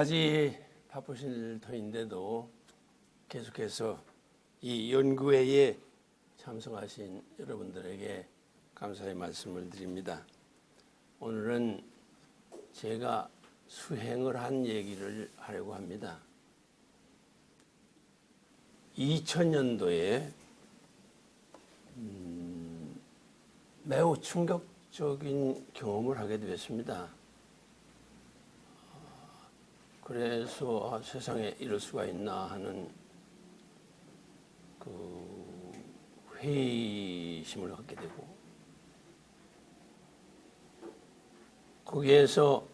늦게까지 바쁘실 터인데도 계속해서 이 연구회에 참석하신 여러분들에게 감사의 말씀을 드립니다. 오늘은 제가 수행을 한 얘기를 하려고 합니다. 2000년도에 매우 충격적인 경험을 하게 되었습니다. 그래서 세상에 이럴 수가 있나 하는 그 회의심을 갖게 되고, 거기에서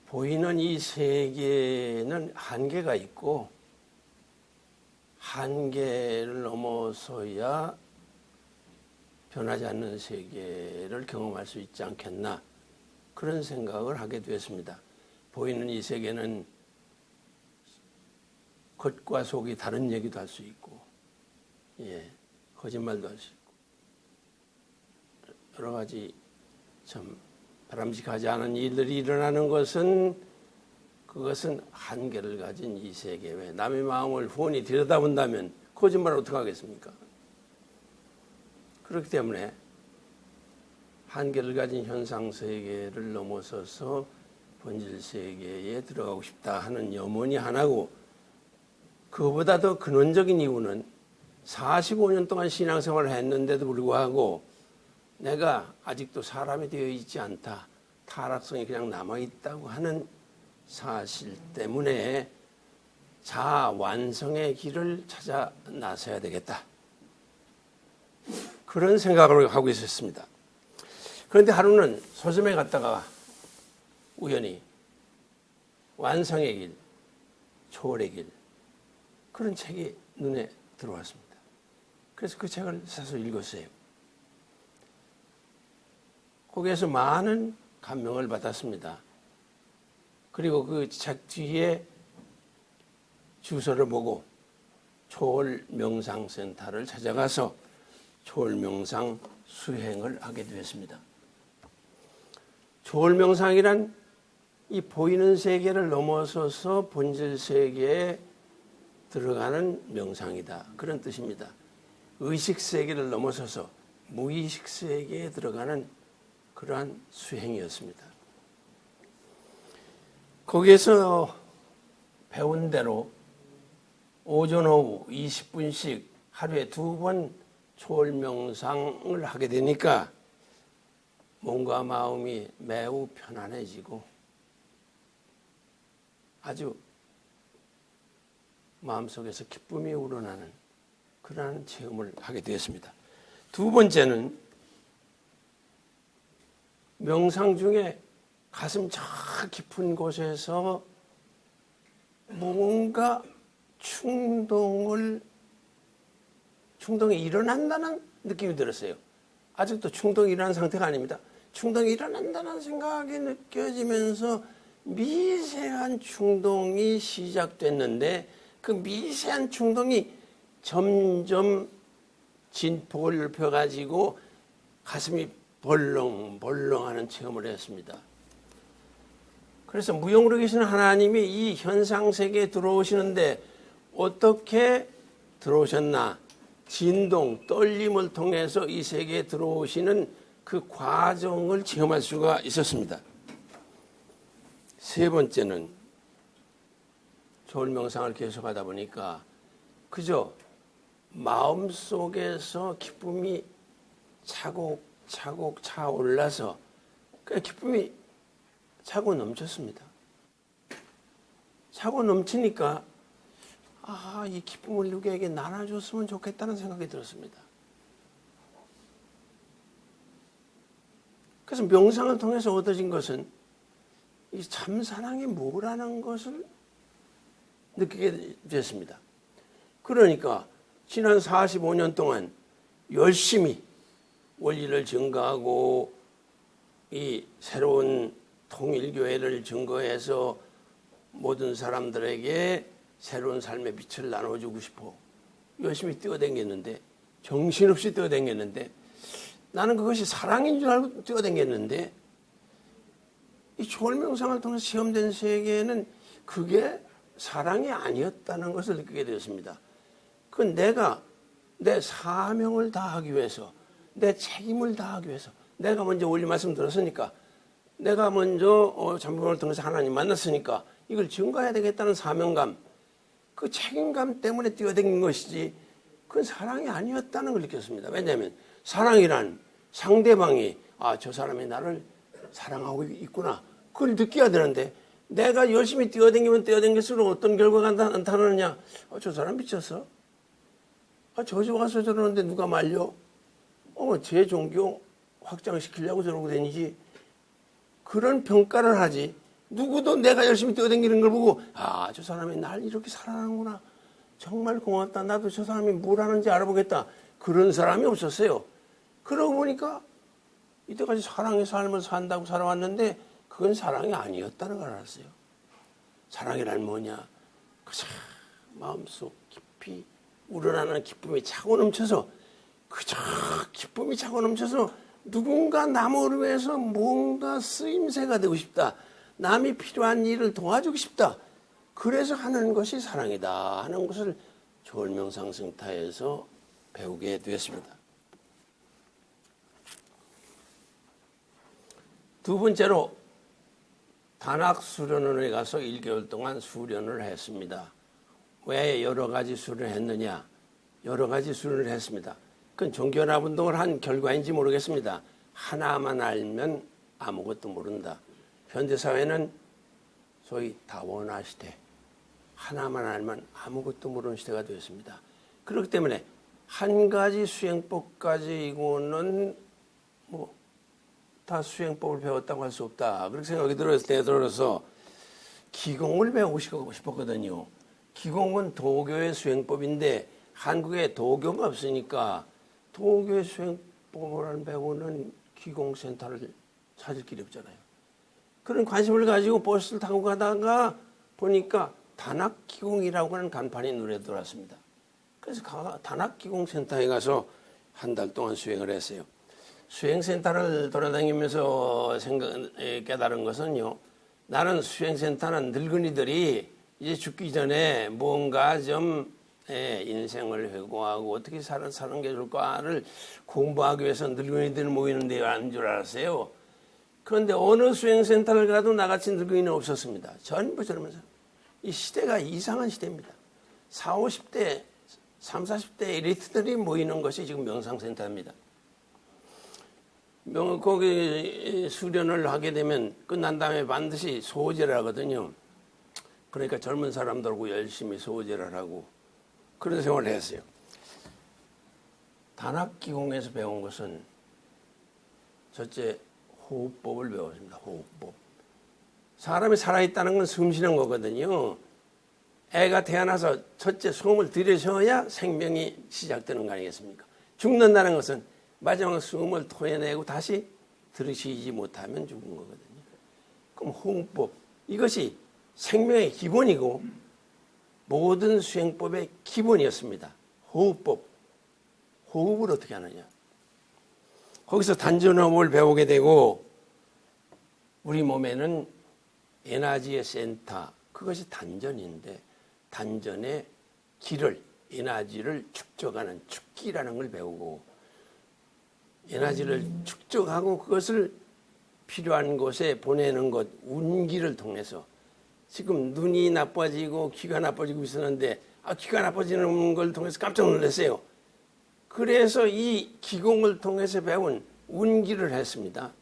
보이는 이 세계는 한계가 있고 한계를 넘어서야 변하지 않는 세계를 경험할 수 있지 않겠나, 그런 생각을 하게 되었습니다. 보이는 이 세계는 겉과 속이 다른 얘기도 할 수 있고, 거짓말도 할 수 있고, 여러 가지 참 바람직하지 않은 일들이 일어나는 그것은 한계를 가진 이 세계 외에 남의 마음을 훤히 들여다본다면 거짓말을 어떻게 하겠습니까? 그렇기 때문에 한계를 가진 현상 세계를 넘어서서 본질 세계에 들어가고 싶다 하는 염원이 하나고, 그거보다 더 근원적인 이유는 45년 동안 신앙생활을 했는데도 불구하고 내가 아직도 사람이 되어 있지 않다, 타락성이 그냥 남아있다고 하는 사실 때문에 자아 완성의 길을 찾아 나서야 되겠다, 그런 생각을 하고 있었습니다. 그런데 하루는 서점에 갔다가 우연히 완성의 길, 초월의 길, 그런 책이 눈에 들어왔습니다. 그래서 그 책을 사서 읽었어요. 거기에서 많은 감명을 받았습니다. 그리고 그 책 뒤에 주소를 보고 초월 명상센터를 찾아가서 초월 명상 수행을 하게 되었습니다. 초월 명상이란 이 보이는 세계를 넘어서서 본질 세계에 들어가는 명상이다, 그런 뜻입니다. 의식 세계를 넘어서서 무의식 세계에 들어가는 그러한 수행이었습니다. 거기에서 배운 대로 오전 오후 20분씩 하루에 2번 초월 명상을 하게 되니까 몸과 마음이 매우 편안해지고 아주 마음속에서 기쁨이 우러나는 그러한 체험을 하게 되었습니다. 두 번째는 명상 중에 가슴 저 깊은 곳에서 뭔가 충동이 일어난다는 느낌이 들었어요. 아직도 충동이 일어난 상태가 아닙니다. 충동이 일어난다는 생각이 느껴지면서 미세한 충동이 시작됐는데, 그 미세한 충동이 점점 진폭을 펴가지고 가슴이 벌렁벌렁하는 체험을 했습니다. 그래서 무용으로 계시는 하나님이 이 현상세계에 들어오시는데 어떻게 들어오셨나, 진동, 떨림을 통해서 이 세계에 들어오시는 그 과정을 체험할 수가 있었습니다. 세 번째는 초월 명상을 계속하다 보니까 그저 마음속에서 기쁨이 차곡차곡 차올라서 그 기쁨이 차고 넘쳤습니다. 차고 넘치니까 이 기쁨을 누구에게 나눠줬으면 좋겠다는 생각이 들었습니다. 그래서 명상을 통해서 얻어진 것은 이 참사랑이 뭐라는 것을 느끼게 됐습니다. 그러니까 지난 45년 동안 열심히 원리를 증거하고 이 새로운 통일교회를 증거해서 모든 사람들에게 새로운 삶의 빛을 나눠주고 싶어 열심히 뛰어다녔는데, 정신없이 뛰어다녔는데, 나는 그것이 사랑인 줄 알고 뛰어다녔는데, 이 초월 명상을 통해서 체험된 세계에는 그게 사랑이 아니었다는 것을 느끼게 되었습니다. 그 내가 내 사명을 다하기 위해서, 내 책임을 다하기 위해서, 내가 먼저 원리 말씀 들었으니까, 내가 먼저 잠복을 통해서 하나님 만났으니까 이걸 증거해야 되겠다는 사명감, 그 책임감 때문에 뛰어다닌 것이지 그건 사랑이 아니었다는 걸 느꼈습니다. 왜냐하면 사랑이란 상대방이 저 사람이 나를 사랑하고 있구나, 그걸 느껴야 되는데, 내가 열심히 뛰어다니면 뛰어다닐수록 어떤 결과가 나타나느냐, 저 사람 미쳤어? 저 집 와서 저러는데 누가 말려? 제 종교 확장시키려고 저러고 다니지. 그런 평가를 하지. 누구도 내가 열심히 뛰어다니는 걸 보고 저 사람이 날 이렇게 사랑하는구나, 정말 고맙다, 나도 저 사람이 뭘 하는지 알아보겠다, 그런 사람이 없었어요. 그러고 보니까 이때까지 사랑의 삶을 산다고 살아왔는데 그건 사랑이 아니었다는 걸 알았어요. 사랑이란 뭐냐, 그저 마음속 깊이 우러나는 기쁨이 차고 넘쳐서, 그저 기쁨이 차고 넘쳐서 누군가 남을 위해서 뭔가 쓰임새가 되고 싶다, 남이 필요한 일을 도와주고 싶다, 그래서 하는 것이 사랑이다 하는 것을 조을명상승타에서 배우게 되었습니다. 두 번째로 단학수련원에 가서 1개월 동안 수련을 했습니다. 왜 여러 가지 수련을 했느냐? 여러 가지 수련을 했습니다. 그건 종교연합운동을 한 결과인지 모르겠습니다. 하나만 알면 아무것도 모른다. 현대사회는 소위 다원화 시대, 하나만 알면 아무것도 모르는 시대가 되었습니다. 그렇기 때문에 한 가지 수행법 가지고는 다 수행법을 배웠다고 할 수 없다, 그렇게 생각이 들어서 기공을 배우고 싶었거든요. 기공은 도교의 수행법인데 한국에 도교가 없으니까 도교의 수행법을 배우는 기공센터를 찾을 길이 없잖아요. 그런 관심을 가지고 버스를 타고 가다가 보니까 단학기공이라고 하는 간판이 눈에 들어왔습니다. 그래서 단학기공센터에 가서 한 달 동안 수행을 했어요. 수행센터를 돌아다니면서 깨달은 것은요, 나는 수행센터는 늙은이들이 이제 죽기 전에 뭔가 좀 인생을 회고하고 어떻게 사는 게 좋을까를 공부하기 위해서 늙은이들 모이는 데 아닌 줄 알았어요. 그런데 어느 수행센터를 가도 나같이 늙은이는 없었습니다. 전부 저러면서. 이 시대가 이상한 시대입니다. 40, 40대 엘리트들이 모이는 것이 지금 명상센터입니다. 거기 수련을 하게 되면 끝난 다음에 반드시 소제를 하거든요. 그러니까 젊은 사람들하고 열심히 소제를 하고 그런 생활을 했어요. 단학기공에서 배운 것은 첫째, 호흡법을 배웠습니다. 호흡법. 사람이 살아있다는 건 숨 쉬는 거거든요. 애가 태어나서 첫째 숨을 들이쉬어야 생명이 시작되는 거 아니겠습니까? 죽는다는 것은 마지막 숨을 토해내고 다시 들이쉬지 못하면 죽은 거거든요. 그럼 호흡법, 이것이 생명의 기본이고 모든 수행법의 기본이었습니다. 호흡법, 호흡을 어떻게 하느냐. 거기서 단전호흡을 배우게 되고 우리 몸에는 에너지의 센터, 그것이 단전인데 단전의 기를, 에너지를 축적하는 축기라는 걸 배우고 에너지를 축적하고 그것을 필요한 곳에 보내는 것, 운기를 통해서 지금 눈이 나빠지고 귀가 나빠지고 있었는데 귀가 나빠지는 걸 통해서 깜짝 놀랐어요. 그래서 이 기공을 통해서 배운 운기를 했습니다.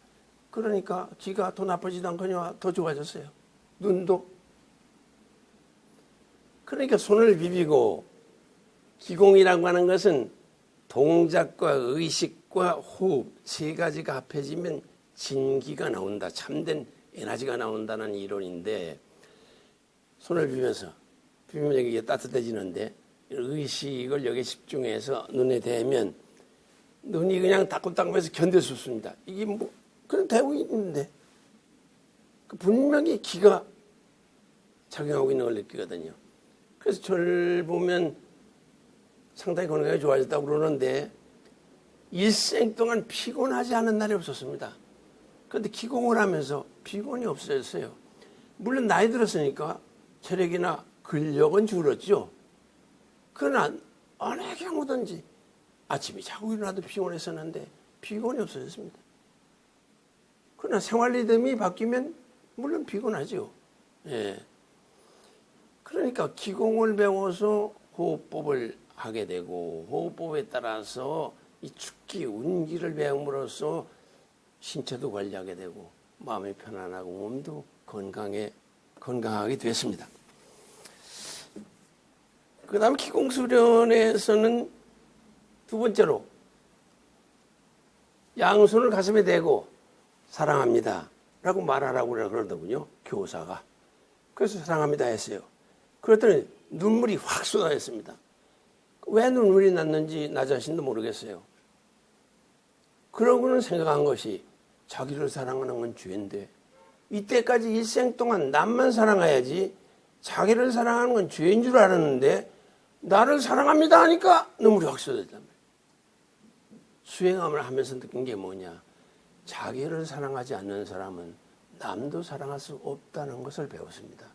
그러니까 귀가 더 나빠지도 않거나 더 좋아졌어요. 눈도. 그러니까 손을 비비고, 기공이라고 하는 것은 동작과 의식과 호흡 세 가지가 합해지면 진기가 나온다, 참된 에너지가 나온다는 이론인데, 손을 비비면서 비비면 이게 따뜻해지는데 의식을 여기에 집중해서 눈에 대면 눈이 그냥 따끔따끔해서 견딜 수 없습니다. 이게 그런 되고 있는데 분명히 기가 작용하고 있는 걸 느끼거든요. 그래서 저를 보면 상당히 건강이 좋아졌다고 그러는데 일생 동안 피곤하지 않은 날이 없었습니다. 그런데 기공을 하면서 피곤이 없어졌어요. 물론 나이 들었으니까 체력이나 근력은 줄었죠. 그러나 어느 경우든지 아침에 자고 일어나도 피곤했었는데 피곤이 없어졌습니다. 그러나 생활 리듬이 바뀌면 물론 피곤하죠. 예. 그러니까 기공을 배워서 호흡법을 하게 되고 호흡법에 따라서 이 축기, 운기를 배움으로써 신체도 관리하게 되고 마음이 편안하고 몸도 건강하게 됐습니다. 그 다음 기공수련에서는 두 번째로 양손을 가슴에 대고 사랑합니다 라고 말하라고 그러더군요. 교사가. 그래서 사랑합니다 했어요. 그랬더니 눈물이 확 쏟아졌습니다. 왜 눈물이 났는지 나 자신도 모르겠어요. 그러고는 생각한 것이 자기를 사랑하는 건 죄인데 이때까지 일생 동안 남만 사랑해야지 자기를 사랑하는 건 죄인 줄 알았는데 나를 사랑합니다 하니까 눈물이 확 쏟아졌단 말이에요. 수행함을 하면서 느낀 게 뭐냐. 자기를 사랑하지 않는 사람은 남도 사랑할 수 없다는 것을 배웠습니다.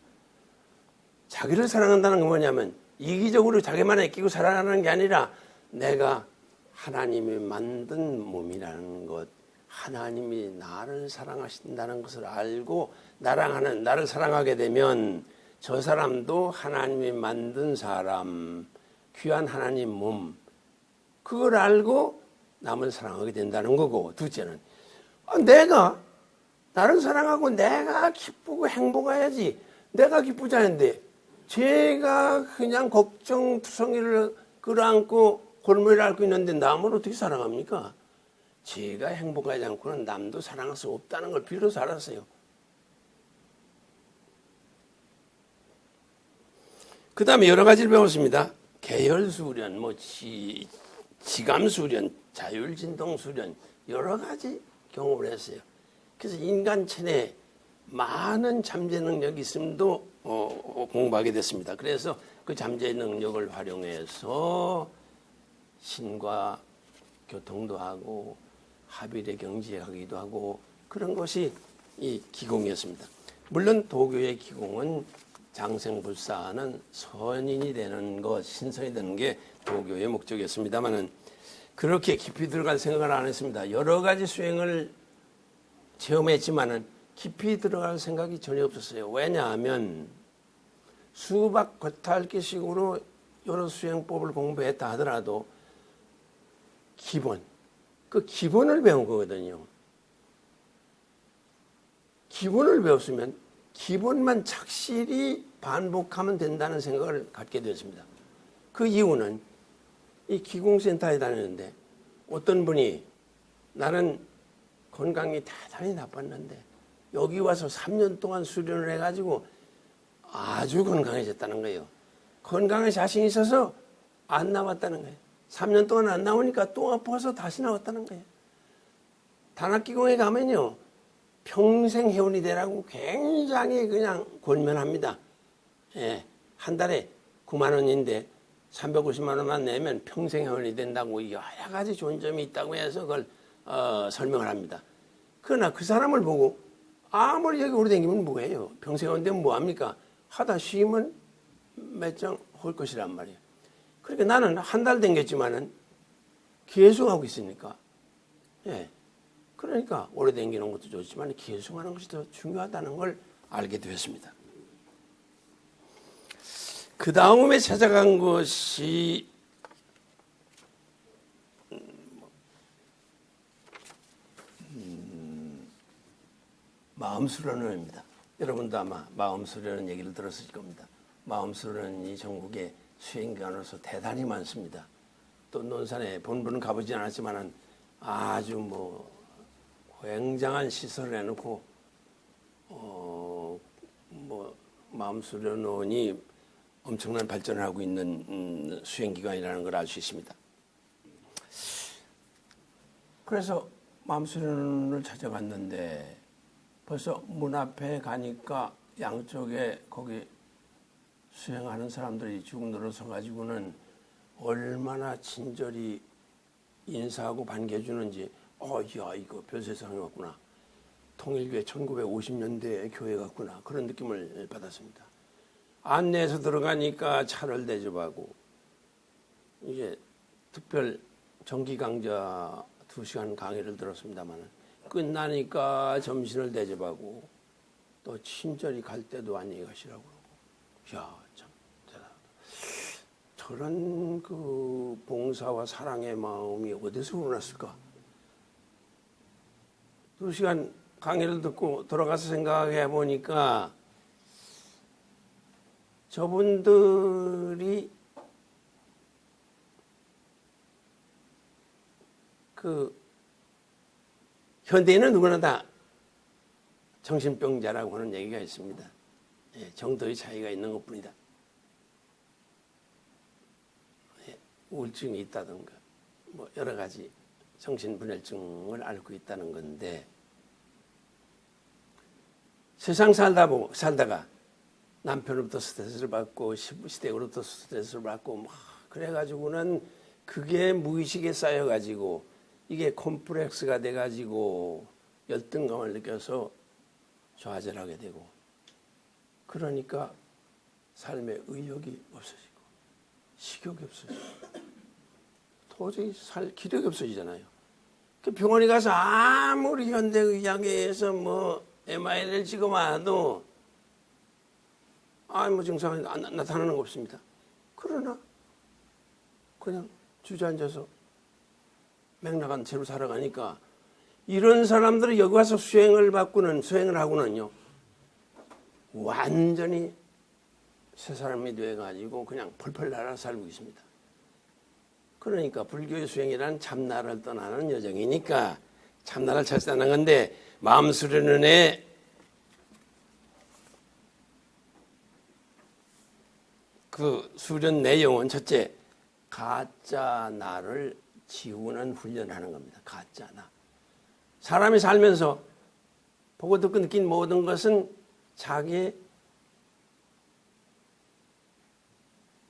자기를 사랑한다는 건 뭐냐면 이기적으로 자기만 아끼고 사랑하는 게 아니라 내가 하나님이 만든 몸이라는 것, 하나님이 나를 사랑하신다는 것을 알고 나를 사랑하게 되면 저 사람도 하나님이 만든 사람, 귀한 하나님 몸, 그걸 알고 남을 사랑하게 된다는 거고, 둘째는 내가 나를 사랑하고 내가 기쁘고 행복해야지. 내가 기쁘지 않은데 제가 그냥 걱정투성이를 끌어안고 골머리를 앓고 있는데 남을 어떻게 사랑합니까? 제가 행복하지 않고는 남도 사랑할 수 없다는 걸 비로소 알았어요. 그 다음에 여러 가지를 배웠습니다. 계열수련, 지감수련, 자율진동수련 여러 가지 경험을 했어요. 그래서 인간 체내에 많은 잠재 능력이 있음도 공부하게 됐습니다. 그래서 그 잠재 능력을 활용해서 신과 교통도 하고 합일의 경지하기도 하고 그런 것이 이 기공이었습니다. 물론 도교의 기공은 장생불사하는 선인이 되는 것, 신선이 되는 게 도교의 목적이었습니다만은 그렇게 깊이 들어갈 생각을 안 했습니다. 여러 가지 수행을 체험했지만은 깊이 들어갈 생각이 전혀 없었어요. 왜냐하면 수박 겉핥기식으로 여러 수행법을 공부했다 하더라도 그 기본을 배운 거거든요. 기본을 배웠으면 기본만 착실히 반복하면 된다는 생각을 갖게 되었습니다. 그 이유는 이 기공센터에 다녔는데 어떤 분이 나는 건강이 대단히 나빴는데 여기 와서 3년 동안 수련을 해가지고 아주 건강해졌다는 거예요. 건강에 자신이 있어서 안 나왔다는 거예요. 3년 동안 안 나오니까 또 아파서 다시 나왔다는 거예요. 단합기공에 가면요. 평생 회원이 되라고 굉장히 그냥 권면합니다. 예, 한 달에 9만 원인데 350만 원만 내면 평생 회원이 된다고 여러 가지 좋은 점이 있다고 해서 그걸 설명을 합니다. 그러나 그 사람을 보고 아무리 여기 오래 다니면 뭐예요? 평생 회원 되면 뭐합니까? 하다 쉬면 몇 장 할 것이란 말이에요. 그러니까 나는 한 달 댕겼지만은 계속 하고 있으니까. 예. 그러니까 오래 댕기는 것도 좋지만 계속하는 것이 더 중요하다는 걸 알게 되었습니다. 그 다음에 찾아간 것이 마음수련입니다. 여러분도 아마 마음수련 얘기를 들었을 겁니다. 마음수련이 전국에 수행기관으로서 대단히 많습니다. 또 논산에 본부는 가보지 않았지만 아주 굉장한 시설을 해놓고 마음수련원이 엄청난 발전을 하고 있는 수행기관이라는 걸 알 수 있습니다. 그래서 마음수련원을 찾아갔는데 벌써 문 앞에 가니까 양쪽에 거기 수행하는 사람들이 쭉 늘어서 가지고는 얼마나 친절히 인사하고 반겨주는지 야 이거 별 세상에 왔구나. 통일교회 1950년대 교회 같구나. 그런 느낌을 받았습니다. 안내해서 들어가니까 차를 대접하고, 이제 특별 정기 강좌 2시간 강의를 들었습니다만 끝나니까 점심을 대접하고 또 친절히 갈 때도 안녕히 가시라고 그러고. 야, 참 대단하다. 저런 그 봉사와 사랑의 마음이 어디서 우러났을까? 2시간 강의를 듣고 돌아가서 생각해 보니까 저분들이 현대인은 누구나 다 정신병자라고 하는 얘기가 있습니다. 예, 정도의 차이가 있는 것뿐이다. 예, 우울증이 있다든가 뭐 여러 가지 정신분열증을 앓고 있다는 건데, 세상 살다가 남편으로부터 스트레스를 받고 시댁으로부터 스트레스를 받고 막 그래가지고는 그게 무의식에 쌓여가지고 이게 콤플렉스가 돼가지고 열등감을 느껴서 좌절하게 되고, 그러니까 삶의 의욕이 없어지고 식욕이 없어지고 도저히 살 기력이 없어지잖아요. 그 병원에 가서 아무리 현대의학에서 뭐 MRI를 찍어봐도 아무 증상이 나타나는 거 없습니다. 그러나 그냥 주저앉아서 맥락한 채로 살아가니까 이런 사람들은 여기 와서 수행을 하고는요 완전히 새 사람이 돼가지고 그냥 펄펄 날아 살고 있습니다. 그러니까 불교의 수행이란 참나를 떠나는 여정이니까 참나를 찾아가는 건데, 마음 수련은의 그 수련 내용은 첫째, 가짜 나를 지우는 훈련하는 겁니다. 가짜 나. 사람이 살면서 보고 듣고 느낀 모든 것은 자기의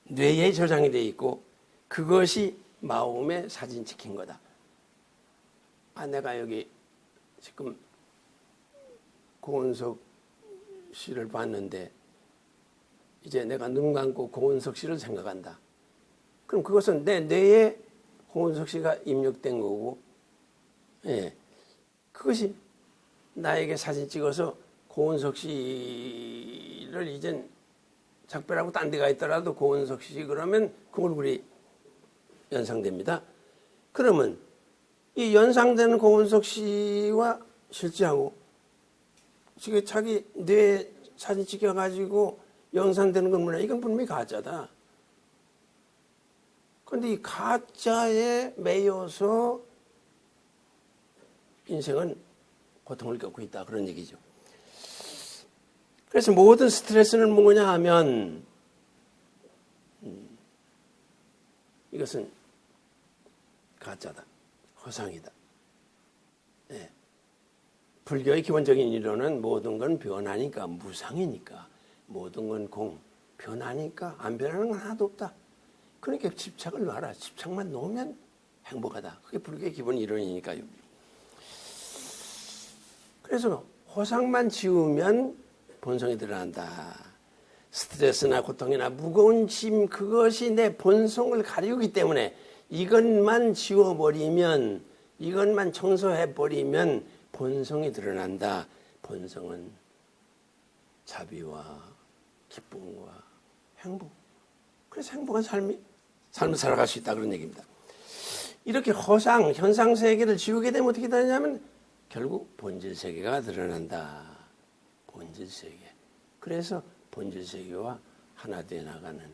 뇌에 저장이 되어 있고 그것이 마음에 사진 찍힌 거다. 내가 여기 지금 고은석 씨를 봤는데 이제 내가 눈 감고 고은석 씨를 생각한다. 그럼 그것은 내 뇌에 고은석 씨가 입력된 거고, 예, 그것이 나에게 사진 찍어서 고은석 씨를 이젠 작별하고 딴 데 가 있더라도 고은석 씨 그러면 그 얼굴이 연상됩니다. 그러면 이 연상되는 고은석 씨와 실제하고 지금 자기 뇌 사진 찍혀가지고 연상되는 건 뭐냐? 이건 분명히 가짜다. 그런데 이 가짜에 매여서 인생은 고통을 겪고 있다. 그런 얘기죠. 그래서 모든 스트레스는 뭐냐 하면 이것은 가짜다. 허상이다. 네. 불교의 기본적인 이론은 모든 건 변하니까, 무상이니까, 모든 건 공, 변하니까 안 변하는 건 하나도 없다. 그러니까 집착을 놔라. 집착만 놓으면 행복하다. 그게 불교의 기본 이론이니까요. 그래서 허상만 지우면 본성이 드러난다. 스트레스나 고통이나 무거운 짐, 그것이 내 본성을 가리우기 때문에 이것만 지워버리면, 이것만 청소해버리면 본성이 드러난다. 본성은 자비와 기쁨과 행복. 그래서 행복한 삶을 살아갈 수 있다. 그런 얘기입니다. 이렇게 허상, 현상세계를 지우게 되면 어떻게 되냐면 결국 본질세계가 드러난다. 본질세계. 그래서 본질세계와 하나 되어 나가는,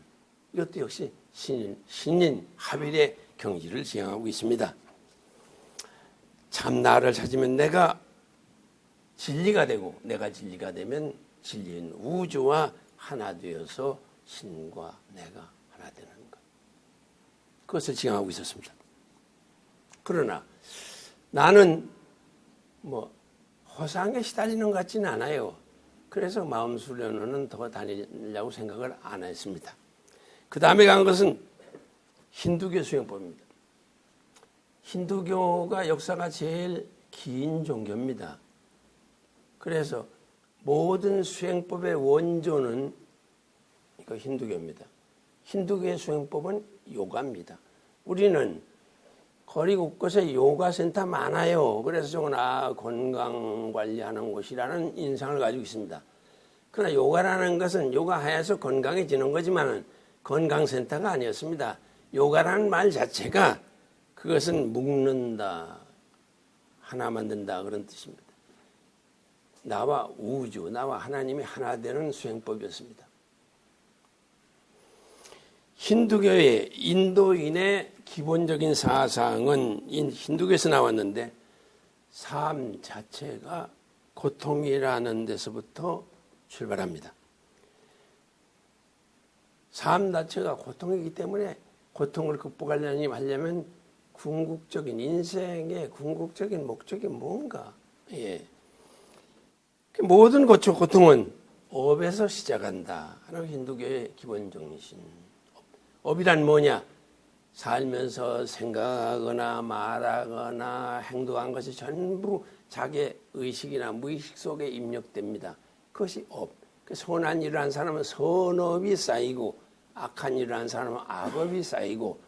이것도 역시 신인 합일의 경지를 지향하고 있습니다. 참나를 찾으면 내가 진리가 되고, 내가 진리가 되면 진리인 우주와 하나 되어서 신과 내가 하나 되는 것. 그것을 지향하고 있었습니다. 그러나 나는 허상에 시달리는 것 같지는 않아요. 그래서 마음 수련원은 더 다니려고 생각을 안 했습니다. 그 다음에 간 것은 힌두교 수행법입니다. 힌두교가 역사가 제일 긴 종교입니다. 그래서 모든 수행법의 원조는 그 힌두교입니다. 힌두교의 수행법은 요가입니다. 우리는 거리 곳곳에 요가센터 많아요. 그래서 저건 건강 관리하는 곳이라는 인상을 가지고 있습니다. 그러나 요가라는 것은 요가해서 건강해지는 거지만 건강센터가 아니었습니다. 요가라는 말 자체가 그것은 묶는다, 하나 만든다 그런 뜻입니다. 나와 우주, 나와 하나님이 하나 되는 수행법이었습니다. 힌두교의 인도인의 기본적인 사상은 힌두교에서 나왔는데 삶 자체가 고통이라는 데서부터 출발합니다. 삶 자체가 고통이기 때문에 고통을 극복하려면 궁극적인 인생의 궁극적인 목적이 뭔가? 모든 고통은 업에서 시작한다 하는 힌두교의 기본 정신. 업이란 뭐냐? 살면서 생각하거나 말하거나 행동한 것이 전부 자기의 의식이나 무의식 속에 입력됩니다. 그것이 업. 선한 일을 한 사람은 선업이 쌓이고 악한 일을 한 사람은 악업이 쌓이고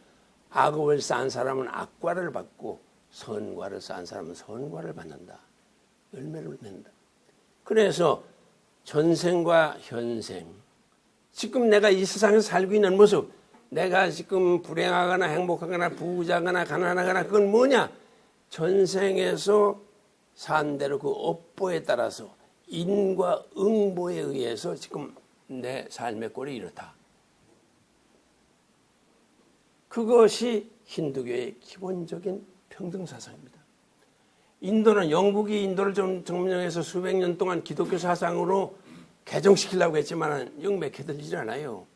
악업을 쌓은 사람은 악과를 받고 선과를 쌓은 사람은 선과를 받는다. 열매를 맺는다. 그래서 전생과 현생, 지금 내가 이 세상에서 살고 있는 모습, 내가 지금 불행하거나 행복하거나 부자거나 가난하거나 그건 뭐냐? 전생에서 산 대로 그 업보에 따라서 인과 응보에 의해서 지금 내 삶의 꼴이 이렇다. 그것이 힌두교의 기본적인 평등사상입니다. 인도는 영국이 인도를 점령해서 수백 년 동안 기독교 사상으로 개정시키려고 했지만 영 맥혀들지 않아요.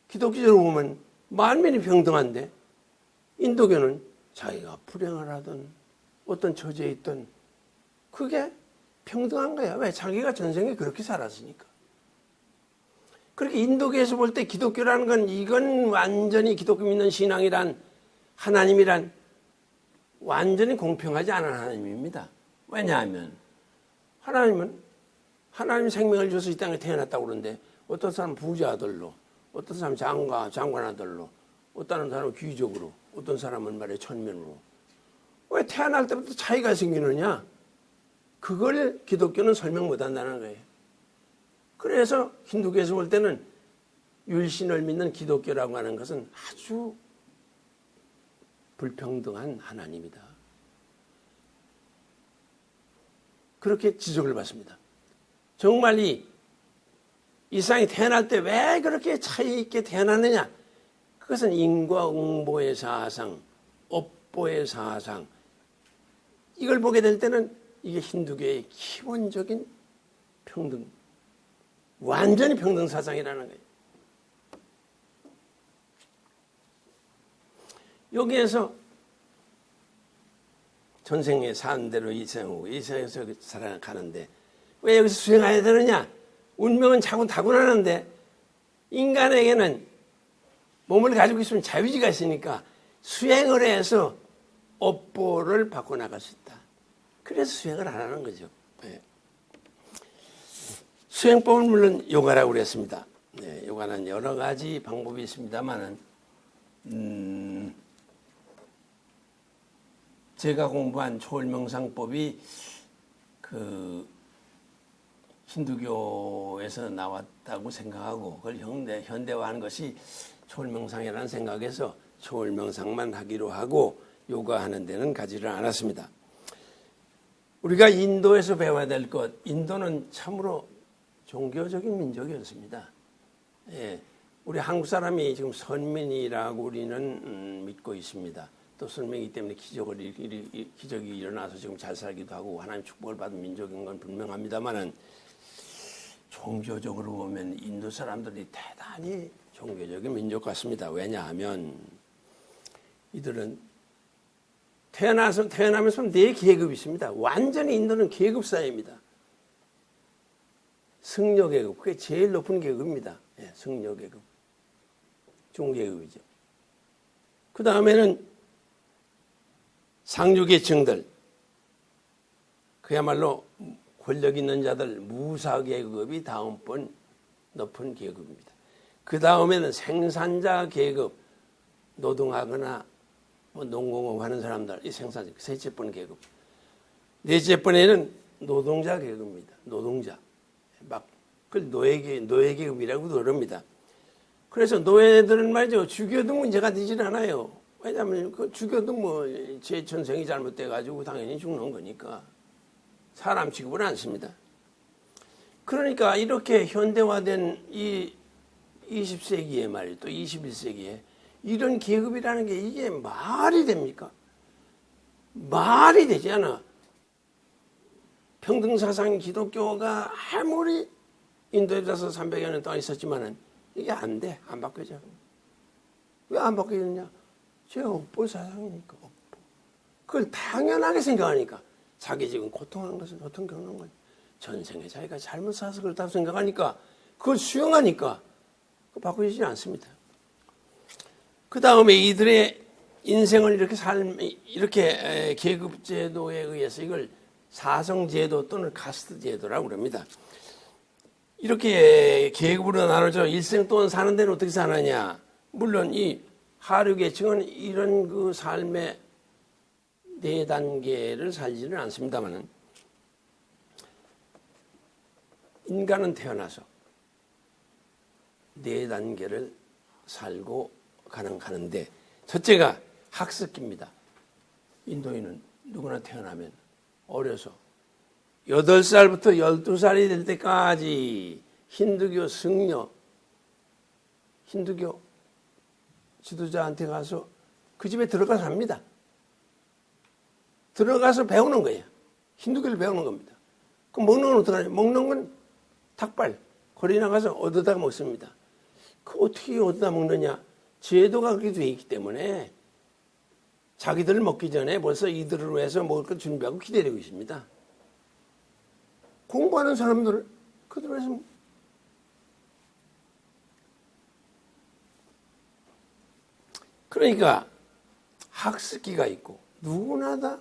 기독교적으로 보면 만민이 평등한데 인도교는 자기가 불행을 하든 어떤 처지에 있든 그게 평등한 거야. 왜? 자기가 전생에 그렇게 살았으니까. 그렇게 인도교에서 볼 때 기독교라는 건 이건 완전히 기독교 믿는 신앙이란 하나님이란 완전히 공평하지 않은 하나님입니다. 왜냐하면 하나님은 하나님 생명을 줘서 이 땅에 태어났다고 그러는데 어떤 사람은 부자들로, 어떤 사람은 장관 아들로, 어떤 사람은 귀족으로, 어떤 사람은 말이야 천민으로. 왜 태어날 때부터 차이가 생기느냐? 그걸 기독교는 설명 못한다는 거예요. 그래서 힌두교에서 볼 때는 율신을 믿는 기독교라고 하는 것은 아주 불평등한 하나님이다. 그렇게 지적을 받습니다. 정말 이 세상에 태어날 때 왜 그렇게 차이 있게 태어났느냐? 그것은 인과 응보의 사상, 업보의 사상. 이걸 보게 될 때는 이게 힌두교의 기본적인 평등, 완전히 평등 사상이라는 거예요. 여기에서 전생에 산 대로 이 세상에서 살아가는데 왜 여기서 수행해야 되느냐? 운명은 자꾸 타고나는데 인간에게는 몸을 가지고 있으면 자유지가 있으니까 수행을 해서 업보를 바꿔나갈 수 있다. 그래서 수행을 안 하는 거죠. 네. 수행법은 물론 요가라고 그랬습니다. 네, 요가는 여러 가지 방법이 있습니다만은 제가 공부한 초월명상법이 그 힌두교에서 나왔다고 생각하고 그걸 현대화한 것이 초월명상이라는 생각에서 초월명상만 하기로 하고 요가하는 데는 가지를 않았습니다. 우리가 인도에서 배워야 될 것, 인도는 참으로 종교적인 민족이었습니다. 예, 우리 한국 사람이 지금 선민이라고 우리는 믿고 있습니다. 또 선민이기 때문에 기적이 일어나서 지금 잘 살기도 하고 하나님 축복을 받은 민족인 건 분명합니다만은 종교적으로 보면 인도 사람들이 대단히 종교적인 민족 같습니다. 왜냐하면 이들은 태어나면서 네 계급이 있습니다. 완전히 인도는 계급 사회입니다. 승려 계급, 그게 제일 높은 계급입니다. 예, 승려 계급, 중계급이죠. 그 다음에는 상류계층들, 그야말로 권력 있는 자들, 무사계급이 다음번 높은 계급입니다. 그 다음에는 생산자 계급, 노동하거나 뭐 농공업 하는 사람들, 이 생산자, 셋째 번 계급. 넷째 번에는 노동자 계급입니다. 노동자. 막, 그걸 노예 계급이라고도 그럽니다. 그래서 노예들은 말이죠. 죽여도 문제가 되질 않아요. 왜냐하면 그 죽여도 뭐 제 전생이 잘못돼가지고 당연히 죽는 거니까. 사람 취급을 안 씁니다. 그러니까 이렇게 현대화된 이 20세기에 말이죠. 또 21세기에 이런 계급이라는 게 이게 말이 됩니까? 말이 되지 않아. 평등사상 기독교가 아무리 인도에 들어서 300여 년 동안 있었지만은 이게 안 돼. 안 바뀌어져. 왜 안 바뀌느냐? 제 업보 사상이니까. 업보. 그걸 당연하게 생각하니까. 자기 지금 고통하는 것은 고통 겪는 거지. 전생에 자기가 잘못 살아서 그렇다고 생각하니까 그걸 수용하니까 바꾸지 않습니다. 그 다음에 이들의 인생을 이렇게 계급제도에 의해서 이걸 사성제도 또는 카스트제도라고 그럽니다. 이렇게 계급으로 나눠져 일생 동안 사는 데는 어떻게 사느냐. 물론 이 하류계층은 이런 그 삶의 네 단계를 살지는 않습니다만은 인간은 태어나서 네 단계를 살고 가는데 첫째가 학습기입니다. 인도인은 누구나 태어나면 어려서 8살부터 12살이 될 때까지 힌두교 승려, 힌두교 지도자한테 가서 그 집에 들어가서 합니다. 들어가서 배우는 거예요. 힌두교를 배우는 겁니다. 그럼 먹는 건 어떡하냐? 먹는 건 닭발, 거리 나가서 얻어다 먹습니다. 그 어떻게 얻어다 먹느냐? 제도가 그렇게 되어 있기 때문에 자기들 먹기 전에 벌써 이들을 위해서 먹을 걸 준비하고 기다리고 있습니다. 공부하는 사람들을 그들을 위해서 그러니까 학습기가 있고 누구나 다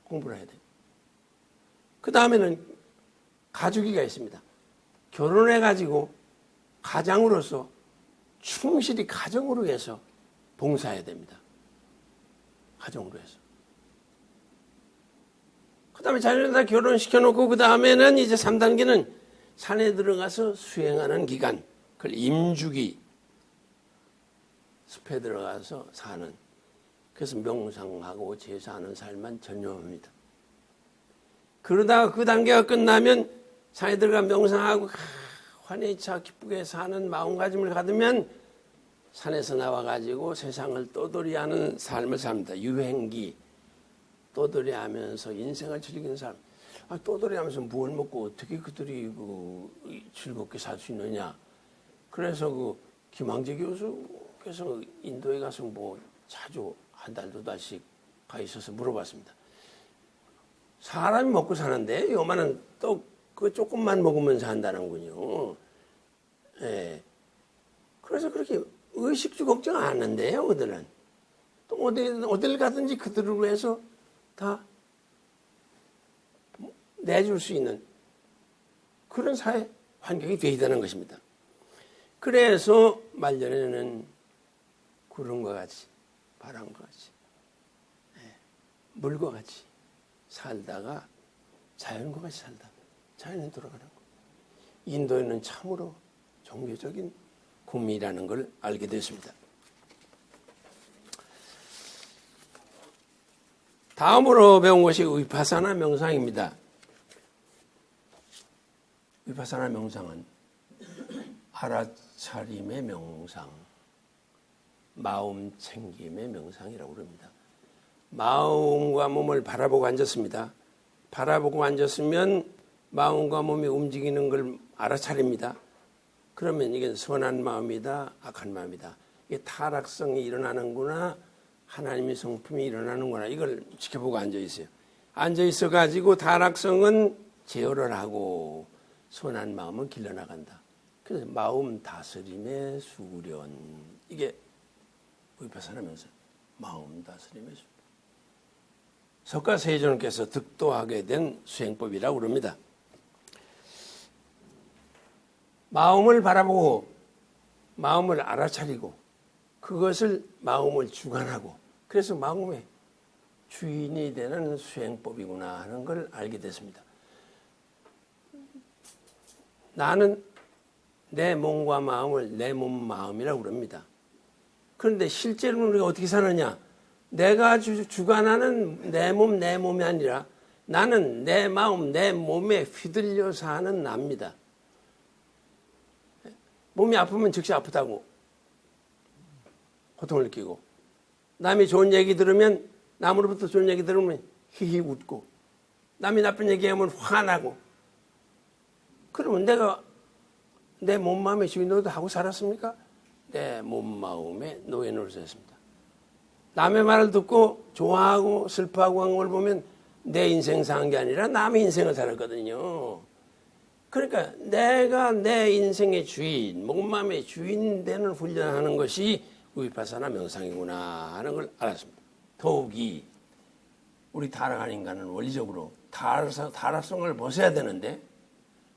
공부를 해야 돼요. 그 다음에는 가족기가 있습니다. 결혼해가지고 가장으로서 충실히 가정으로 해서 봉사해야 됩니다. 가정으로 해서. 그 다음에 자녀를 다 결혼시켜놓고 그 다음에는 이제 3단계는 산에 들어가서 수행하는 기간. 그걸 임주기. 숲에 들어가서 사는. 그래서 명상하고 제사하는 삶만 전념합니다. 그러다가 그 단계가 끝나면 산에 들어가 명상하고 환희차 기쁘게 사는 마음가짐을 가지면 산에서 나와가지고 세상을 떠돌이하는 삶을 삽니다. 유행기. 떠돌이하면서 인생을 즐기는 삶. 떠돌이하면서 뭘 먹고 어떻게 그들이 즐겁게 살 수 있느냐. 그래서 김항재 교수께서 인도에 가서 자주 한 달, 두 달씩 가 있어서 물어봤습니다. 사람이 먹고 사는데 요만한 그 조금만 먹으면서 한다는군요. 예. 그래서 그렇게 의식주 걱정 안 하는데요, 그들은. 또 어딜 가든지 그들을 위해서 다 내줄 수 있는 그런 사회 환경이 되어야 되는 것입니다. 그래서 말년에는 구름과 같이, 바람과 같이, 물과 같이 살다가 자연과 같이 살다가 자연에 돌아가는 거. 인도에는 참으로 종교적인 구미라는 걸 알게 됐습니다. 다음으로 배운 것이 위파사나 명상입니다. 위파사나 명상은 알아차림의 명상, 마음 챙김의 명상이라고 합니다. 마음과 몸을 바라보고 앉았습니다. 바라보고 앉았으면 마음과 몸이 움직이는 걸 알아차립니다. 그러면 이게 선한 마음이다, 악한 마음이다. 이게 타락성이 일어나는구나, 하나님의 성품이 일어나는구나. 이걸 지켜보고 앉아있어요. 앉아있어가지고 타락성은 제어를 하고 선한 마음은 길러나간다. 그래서 마음 다스림의 수련. 이게 위파사나 명상. 마음 다스림의 수련. 석가세존께서 득도하게 된 수행법이라고 그럽니다. 마음을 바라보고 마음을 알아차리고 그것을 마음을 주관하고 그래서 마음의 주인이 되는 수행법이구나 하는 걸 알게 됐습니다. 나는 내 몸과 마음을 내 몸 마음이라고 그럽니다. 그런데 실제로는 우리가 어떻게 사느냐? 내가 주관하는 내 몸이 아니라 나는 내 마음, 내 몸에 휘둘려 사는 납니다. 몸이 아프면 즉시 아프다고 고통을 느끼고 남이 좋은 얘기 들으면 남으로부터 좋은 얘기 들으면 히히 웃고 남이 나쁜 얘기하면 화나고 그러면 내가 내 몸 마음의 주인으로도 하고 살았습니까? 내 몸 마음의 노예노릇 했습니다. 남의 말을 듣고 좋아하고 슬퍼하고 한 걸 보면 내 인생 산 게 아니라 남의 인생을 살았거든요. 그러니까 내가 내 인생의 주인, 몸 마음의 주인 되는 훈련하는 것이 위파사나 명상이구나 하는 걸 알았습니다. 더욱이 우리 타락한 인간은 원리적으로 타락성을 벗어야 되는데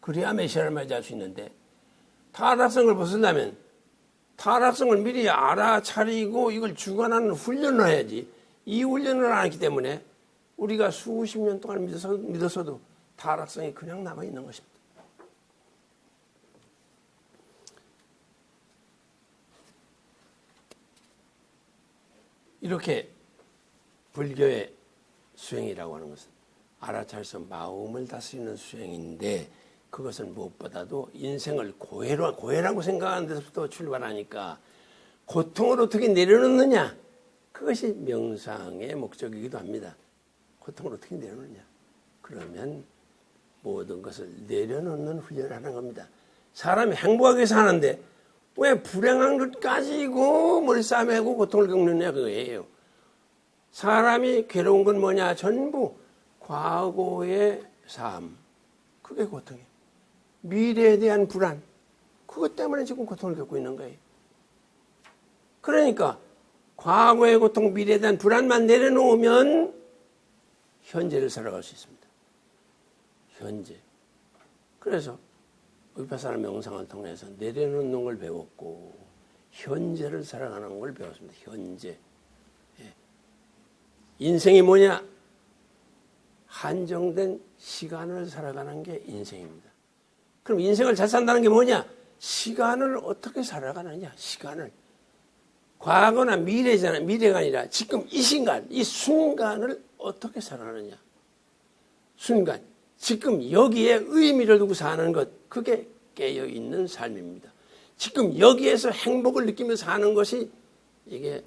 그래야 메시아를 맞이할 수 있는데 타락성을 벗으려면 타락성을 미리 알아차리고 이걸 주관하는 훈련을 해야지 이 훈련을 안 했기 때문에 우리가 수십 년 동안 믿어서도 타락성이 그냥 남아있는 것입니다. 이렇게 불교의 수행이라고 하는 것은 알아차려서 마음을 다스리는 수행인데 그것은 무엇보다도 인생을 고해라고 생각하는 데서부터 출발하니까 고통을 어떻게 내려놓느냐 그것이 명상의 목적이기도 합니다. 고통을 어떻게 내려놓느냐 그러면 모든 것을 내려놓는 훈련을 하는 겁니다. 사람이 행복하게 사는데 왜 불행한 것 가지고 머리 싸매고 고통을 겪느냐 그거예요. 사람이 괴로운 건 뭐냐 전부 과거의 삶 그게 고통이에요. 미래에 대한 불안 그것 때문에 지금 고통을 겪고 있는 거예요. 그러니까 과거의 고통 미래에 대한 불안만 내려놓으면 현재를 살아갈 수 있습니다. 현재. 그래서 위파사나 명상을 통해서 내려놓는 걸 배웠고 현재를 살아가는 걸 배웠습니다. 현재. 인생이 뭐냐? 한정된 시간을 살아가는 게 인생입니다. 그럼 인생을 잘 산다는 게 뭐냐? 시간을 어떻게 살아가느냐? 시간을. 과거나 미래잖아. 미래가 아니라 지금 이 순간, 이 순간을 어떻게 살아가느냐? 순간. 지금 여기에 의미를 두고 사는 것. 그게 깨어있는 삶입니다. 지금 여기에서 행복을 느끼며 사는 것이 이게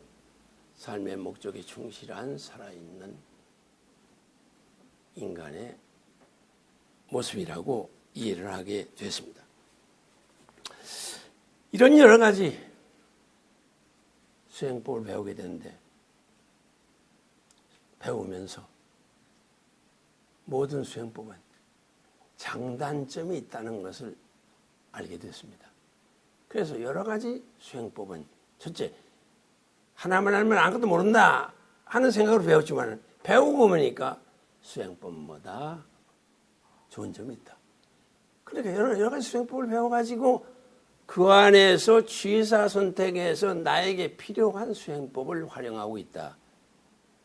삶의 목적에 충실한 살아있는 인간의 모습이라고 이해를 하게 됐습니다. 이런 여러 가지 수행법을 배우게 되는데 배우면서 모든 수행법은 장단점이 있다는 것을 알게 됐습니다. 그래서 여러 가지 수행법은 첫째, 하나만 알면 아무것도 모른다 하는 생각으로 배웠지만 배우고 보니까 수행법보다 좋은 점이 있다. 그러니까 여러 가지 수행법을 배워가지고 그 안에서 취사 선택에서 나에게 필요한 수행법을 활용하고 있다.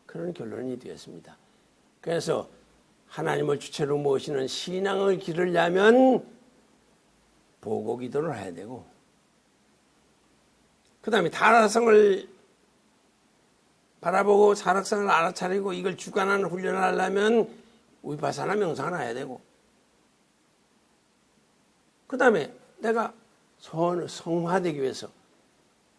그런 결론이 되었습니다. 그래서 하나님을 주체로 모시는 신앙을 기르려면 보고기도를 해야 되고 그 다음에 타락성을 바라보고 타락성을 알아차리고 이걸 주관하는 훈련을 하려면 위파사나 명상을 해야 되고 그 다음에 내가 성화되기 위해서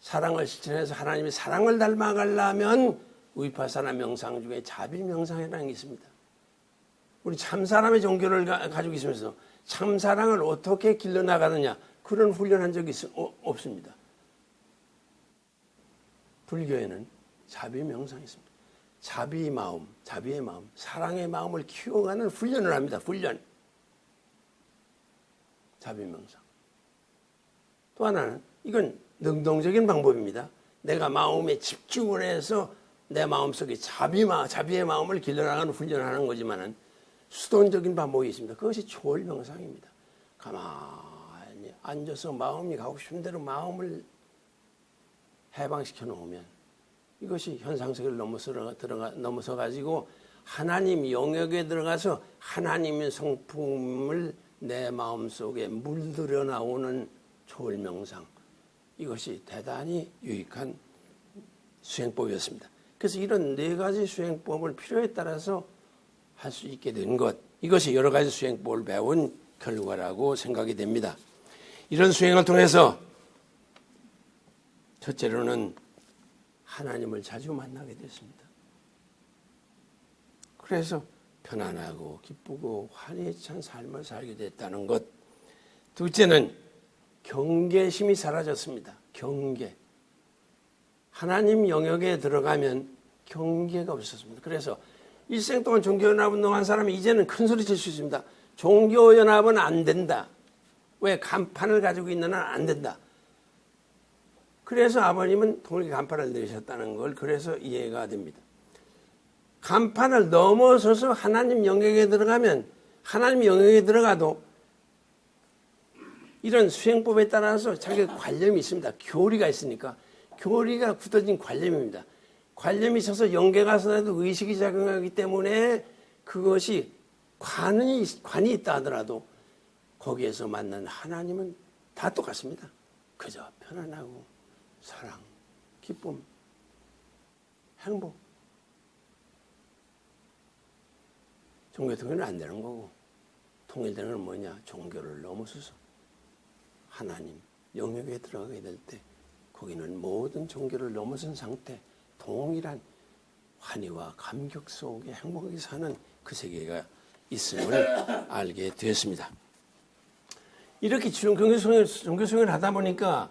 사랑을 실천해서 하나님의 사랑을 닮아가려면 위파사나 명상 중에 자비명상이라는 게 있습니다. 우리 참사람의 종교를 가지고 있으면서 참사랑을 어떻게 길러나가느냐 그런 훈련한 적이 없습니다. 불교에는 자비명상이 있습니다. 자비의 마음, 사랑의 마음을 키워가는 훈련을 합니다. 훈련. 자비명상. 또 하나는 이건 능동적인 방법입니다. 내가 마음에 집중을 해서 내 마음속에 자비의 마음을 길러나가는 훈련을 하는 거지만은 수동적인 방법이 있습니다. 그것이 초월명상입니다. 가만히 앉아서 마음이 가고 싶은 대로 마음을 해방시켜 놓으면 이것이 현상세계를 넘어서 가지고 하나님 영역에 들어가서 하나님의 성품을 내 마음속에 물들여 나오는 초월명상, 이것이 대단히 유익한 수행법이었습니다. 그래서 이런 네 가지 수행법을 필요에 따라서 할 수 있게 된 것, 이것이 여러 가지 수행법을 배운 결과라고 생각이 됩니다. 이런 수행을 통해서 첫째로는 하나님을 자주 만나게 됐습니다. 그래서 편안하고 기쁘고 환희에 찬 삶을 살게 됐다는 것. 둘째는 경계심이 사라졌습니다. 경계. 하나님 영역에 들어가면 경계가 없었습니다. 그래서 일생 동안 종교연합 운동한 사람이 이제는 큰 소리 칠 수 있습니다. 종교연합은 안 된다. 왜? 간판을 가지고 있는 한 안 된다. 그래서 아버님은 통일교 간판을 내셨다는 걸 그래서 이해가 됩니다. 간판을 넘어서서 하나님 영역에 들어가면, 하나님 영역에 들어가도 이런 수행법에 따라서 자기가 관념이 있습니다. 교리가 있으니까. 교리가 굳어진 관념입니다. 관념이 있어서 영계가 서도 의식이 작용하기 때문에 그것이 관이 있다 하더라도 거기에서 만난 하나님은 다 똑같습니다. 그저 편안하고 사랑, 기쁨, 행복. 종교 통일은 안 되는 거고, 통일되는 건 뭐냐? 종교를 넘어서서 하나님 영역에 들어가게 될 때 거기는 모든 종교를 넘어선 상태, 동일한 환희와 감격 속에 행복하게 사는 그 세계가 있음을 알게 되었습니다. 이렇게 종교수행을 하다 보니까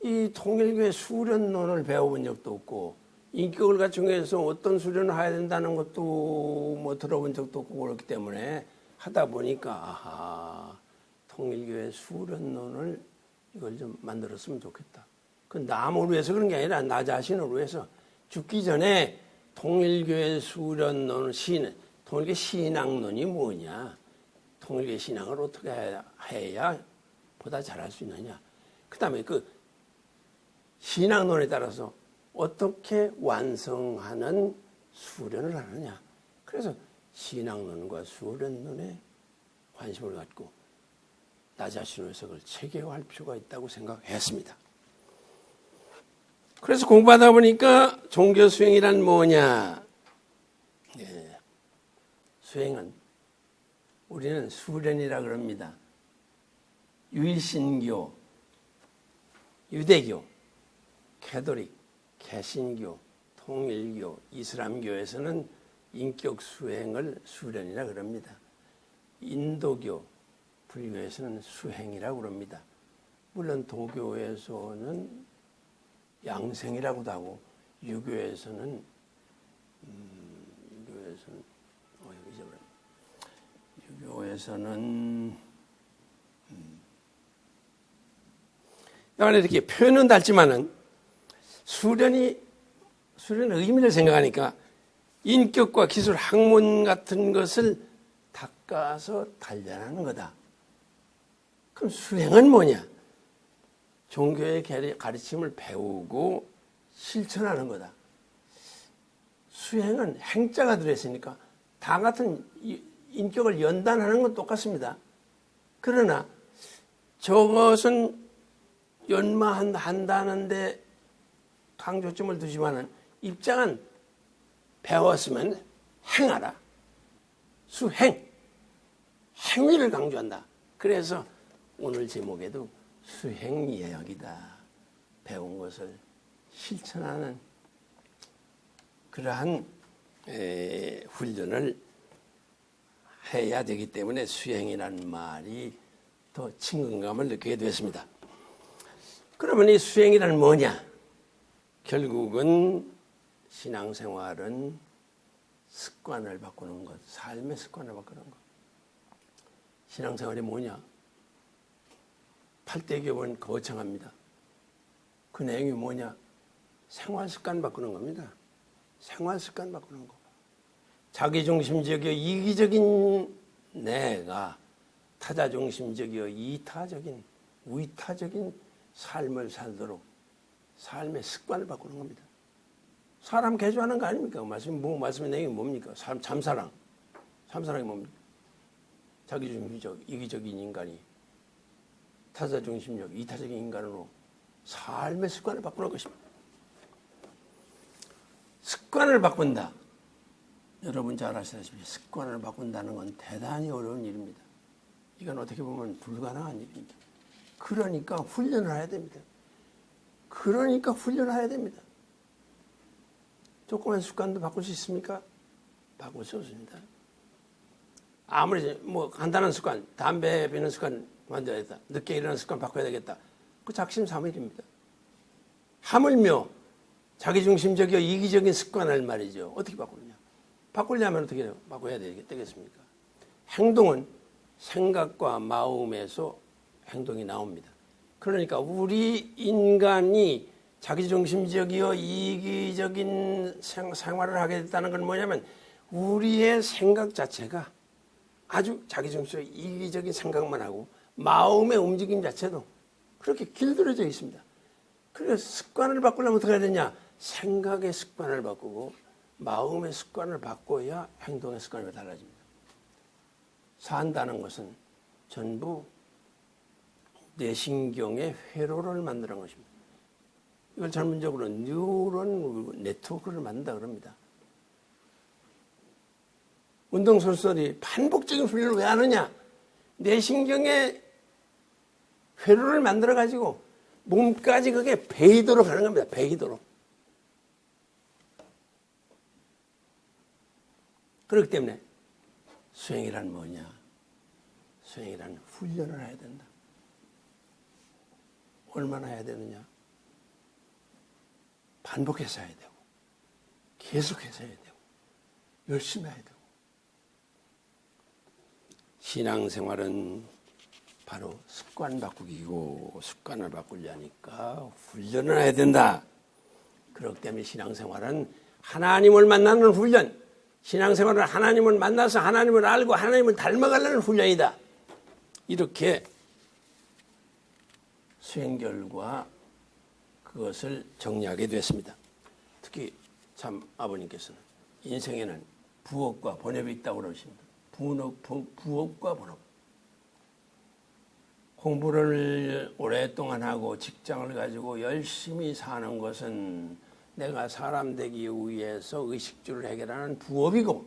이 통일교의 수련론을 배워본 적도 없고, 인격을 갖춘해서 어떤 수련을 해야 된다는 것도 뭐 들어본 적도 없고 그렇기 때문에 하다 보니까 아하, 통일교의 수련론을 이걸 좀 만들었으면 좋겠다. 그 남을 위해서 그런 게 아니라 나 자신을 위해서 죽기 전에 통일교의 수련론, 통일교 신앙론이 뭐냐, 통일교 신앙을 어떻게 해야 보다 잘할 수 있느냐, 그 다음에 그 신앙론에 따라서 어떻게 완성하는 수련을 하느냐. 그래서 신앙론과 수련론에 관심을 갖고 나 자신을 위해서 그걸 체계화할 필요가 있다고 생각했습니다. 그래서 공부하다 보니까 종교 수행이란 뭐냐. 예. 수행은 우리는 수련이라 그럽니다. 유일신교, 유대교, 캐톨릭, 개신교, 통일교, 이슬람교에서는 인격 수행을 수련이라 그럽니다. 인도교, 불교에서는 수행이라고 그럽니다. 물론 도교에서는 양생이라고도 하고, 유교에서는 약간 이렇게 표현은 닮지만은 수련의 의미를 생각하니까 인격과 기술, 학문 같은 것을 닦아서 단련하는 거다. 그럼 수행은 뭐냐? 종교의 가르침을 배우고 실천하는 거다. 수행은 행자가 들어있으니까 다 같은 인격을 연단하는 건 똑같습니다. 그러나 저것은 연마한다는데 강조점을 두지만은 입장은 배웠으면 행하라. 수행. 행위를 강조한다. 그래서 오늘 제목에도 수행예약이다. 배운 것을 실천하는 그러한 훈련을 해야 되기 때문에 수행이라는 말이 더 친근감을 느끼게 됐습니다. 그러면 이 수행이란 뭐냐? 결국은 신앙생활은 습관을 바꾸는 것, 삶의 습관을 바꾸는 것. 신앙생활이 뭐냐? 8대 교훈은 거창합니다. 그 내용이 뭐냐? 생활습관 바꾸는 겁니다. 생활습관 바꾸는 거. 자기중심적이요 이기적인 내가 타자중심적이요 이타적인, 위타적인 삶을 살도록 삶의 습관을 바꾸는 겁니다. 사람 개조하는 거 아닙니까? 말씀의 내용이 뭡니까? 참사랑. 참사랑이 뭡니까? 자기중심적, 이기적인 인간이 타자중심적, 이타적인 인간으로 삶의 습관을 바꾸는 것입니다. 습관을 바꾼다. 여러분 잘 아시다시피 습관을 바꾼다는 건 대단히 어려운 일입니다. 이건 어떻게 보면 불가능한 일입니다. 그러니까 훈련을 해야 됩니다. 조그만 습관도 바꿀 수 있습니까? 바꿀 수 없습니다. 아무리 간단한 습관, 담배 피우는 습관 만들어야겠다. 늦게 일어나는 습관 바꿔야 되겠다. 그 작심삼일입니다. 하물며 자기중심적이고 이기적인 습관을 말이죠. 어떻게 바꾸느냐. 바꾸려면 어떻게 바꿔야 되겠습니까? 행동은 생각과 마음에서 행동이 나옵니다. 그러니까 우리 인간이 자기중심적이고 이기적인 생활을 하게 됐다는 건 뭐냐면 우리의 생각 자체가 아주 자기중심적 이기적인 생각만 하고 마음의 움직임 자체도 그렇게 길들여져 있습니다. 그래서 습관을 바꾸려면 어떻게 해야 되냐? 생각의 습관을 바꾸고 마음의 습관을 바꿔야 행동의 습관이 달라집니다. 산다는 것은 전부 뇌신경의 회로를 만드는 것입니다. 이걸 전문적으로 뉴런 네트워크를 만든다 그럽니다. 운동선수들이 반복적인 훈련을 왜 하느냐? 뇌신경의 회로를 만들어가지고 몸까지 그게 배이도록 하는 겁니다. 배이도록. 그렇기 때문에 수행이란 뭐냐? 수행이란 훈련을 해야 된다. 얼마나 해야 되느냐? 반복해서 해야 되고 계속해서 해야 되고 열심히 해야 되고 신앙생활은 바로 습관 바꾸기고 습관을 바꾸려니까 훈련을 해야 된다. 그렇기 때문에 신앙생활은 하나님을 만나는 훈련, 신앙생활은 하나님을 만나서 하나님을 알고 하나님을 닮아가려는 훈련이다. 이렇게 수행 결과 그것을 정리하게 됐습니다. 특히 참 아버님께서는 인생에는 부업과 본업이 있다고 그러십니다. 부업과 본업. 공부를 오랫동안 하고 직장을 가지고 열심히 사는 것은 내가 사람 되기 위해서 의식주를 해결하는 부업이고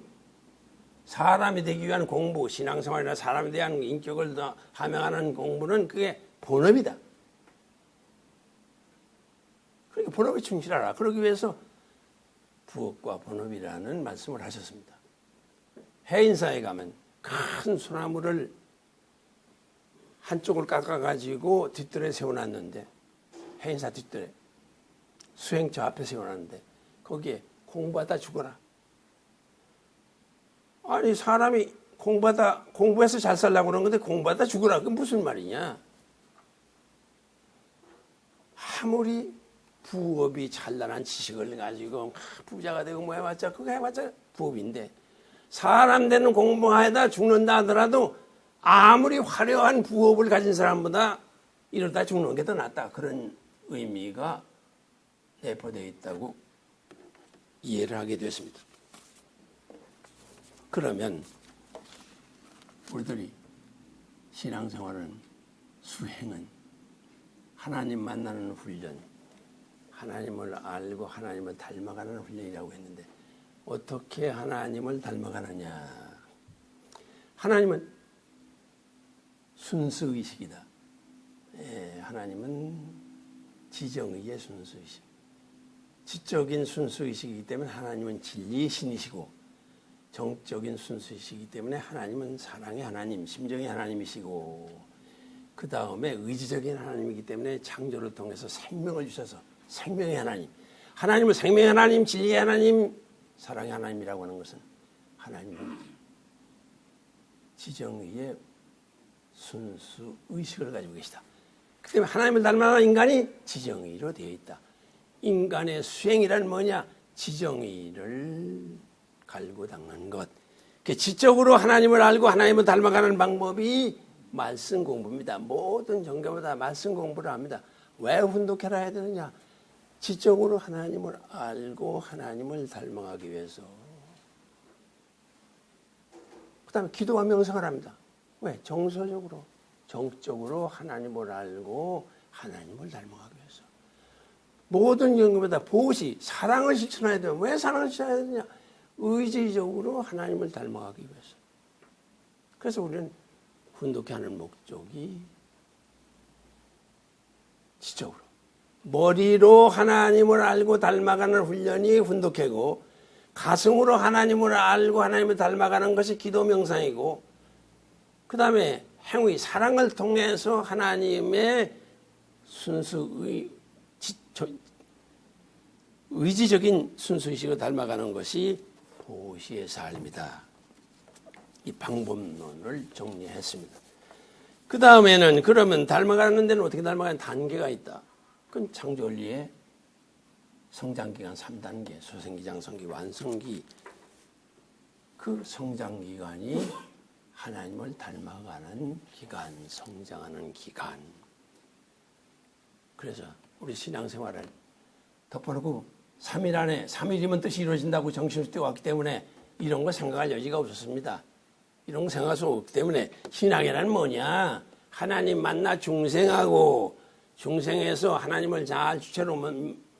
사람이 되기 위한 공부, 신앙생활이나 사람에 대한 인격을 더 함양하는 공부는 그게 본업이다. 그러니까 본업에 충실하라. 그러기 위해서 부업과 본업이라는 말씀을 하셨습니다. 해인사에 가면 큰 소나무를 한쪽을 깎아가지고 뒷뜰에 세워놨는데 해인사 뒷뜰에 수행처 앞에 세워놨는데 거기에 공부하다 죽어라. 아니 사람이 공부해서 잘 살려고 그러는 건데 공부하다 죽어라. 그게 무슨 말이냐. 아무리 부업이 찬란한 지식을 가지고 부자가 되고 뭐 해봤자 그거 해봤자 부업인데 사람 되는 공부하다 죽는다 하더라도 아무리 화려한 부업을 가진 사람보다 이러다 죽는 게 더 낫다. 그런 의미가 내포되어 있다고 이해를 하게 됐습니다. 그러면 우리들이 신앙생활은 수행은 하나님 만나는 훈련, 하나님을 알고 하나님을 닮아가는 훈련이라고 했는데 어떻게 하나님을 닮아가느냐. 하나님은 순수의식이다. 하나님은 지정의의 순수의식. 지적인 순수의식이기 때문에 하나님은 진리의 신이시고 정적인 순수의식이기 때문에 하나님은 사랑의 하나님, 심정의 하나님이시고 그 다음에 의지적인 하나님이기 때문에 창조를 통해서 생명을 주셔서 생명의 하나님, 하나님을 생명의 하나님, 진리의 하나님, 사랑의 하나님이라고 하는 것은 하나님은 지정의의 순수 의식을 가지고 계시다. 그 때문에 하나님을 닮아가는 인간이 지정의로 되어 있다. 인간의 수행이란 뭐냐? 지정의를 갈고 닦는 것. 지적으로 하나님을 알고 하나님을 닮아가는 방법이 말씀 공부입니다. 모든 종교보다 말씀 공부를 합니다. 왜 훈독해라 해야 되느냐? 지적으로 하나님을 알고 하나님을 닮아가기 위해서. 그 다음에 기도와 명상을 합니다. 왜? 정서적으로, 정적으로 하나님을 알고 하나님을 닮아가기 위해서. 모든 경우보다 보시, 사랑을 실천해야 돼요. 왜 사랑을 실천해야 되냐? 의지적으로 하나님을 닮아가기 위해서. 그래서 우리는 훈독해하는 목적이 지적으로. 머리로 하나님을 알고 닮아가는 훈련이 훈독회고, 가슴으로 하나님을 알고 하나님을 닮아가는 것이 기도 명상이고, 그 다음에 행위, 사랑을 통해서 하나님의 의지적인 순수의식을 닮아가는 것이 보시의 삶이다. 이 방법론을 정리했습니다. 그 다음에는 그러면 닮아가는 데는 어떻게 닮아가는 단계가 있다. 그건 창조원리의 성장기간 3단계, 소생기, 장성기, 완성기. 그 성장기간이 하나님을 닮아가는 기간, 성장하는 기간. 그래서 우리 신앙생활을 덮어놓고 3일 안에, 3일이면 뜻이 이루어진다고 정신을 띄워왔기 때문에 이런 거 생각할 여지가 없었습니다. 이런 거 생각할 수 없기 때문에 신앙이란 뭐냐? 하나님 만나 중생하고 중생에서 하나님을 잘 주체로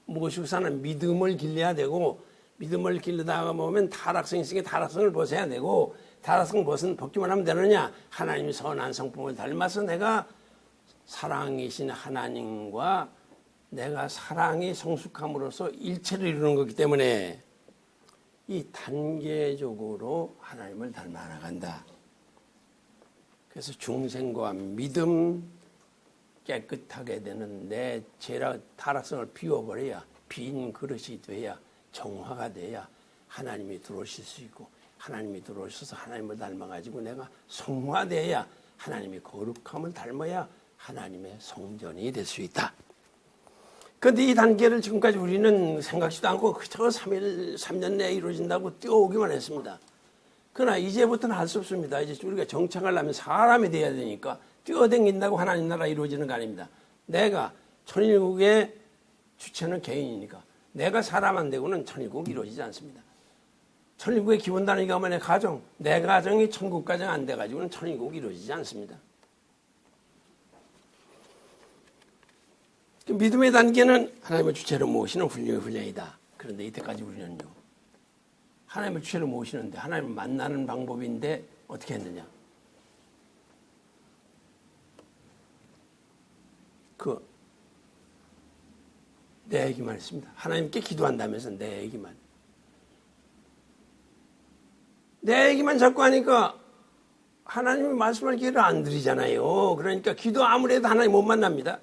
모시고 사는 믿음을 길러야 되고, 믿음을 길러다가 보면 타락성이 있으니까 타락성을 벗어야 되고, 타락성 벗기만 하면 되느냐? 하나님의 선한 성품을 닮아서 내가 사랑이신 하나님과 내가 사랑이 성숙함으로써 일체를 이루는 거기 때문에 이 단계적으로 하나님을 닮아 나간다. 그래서 중생과 믿음 깨끗하게 되는 내 타락성을 비워버려야, 빈 그릇이 돼야, 정화가 돼야 하나님이 들어오실 수 있고, 하나님이 들어오셔서 하나님을 닮아가지고 내가 성화돼야, 하나님의 거룩함을 닮아야 하나님의 성전이 될 수 있다. 그런데 이 단계를 지금까지 우리는 생각지도 않고 그저 3년 내에 이루어진다고 뛰어오기만 했습니다. 그러나 이제부터는 할 수 없습니다. 이제 우리가 정착을 하면 사람이 돼야 되니까 뛰어댕긴다고 하나님 나라 이루어지는 거 아닙니다. 내가 천일국의 주체는 개인이니까 내가 사람 안 되고는 천일국이 이루어지지 않습니다. 천일국의 기본 단위가 뭐냐? 가정. 내 가정이 천국 가정 안 돼가지고는 천일국이 이루어지지 않습니다. 믿음의 단계는 하나님을 주체로 모시는 훈련이다. 그런데 이때까지 우리는요, 하나님을 주체로 모시는데, 하나님을 만나는 방법인데 어떻게 했느냐? 내 얘기만 했습니다. 하나님께 기도한다면서 내 얘기만. 내 얘기만 자꾸 하니까 하나님이 말씀할 기회를 안 드리잖아요. 그러니까 기도 아무래도 하나님 못 만납니다.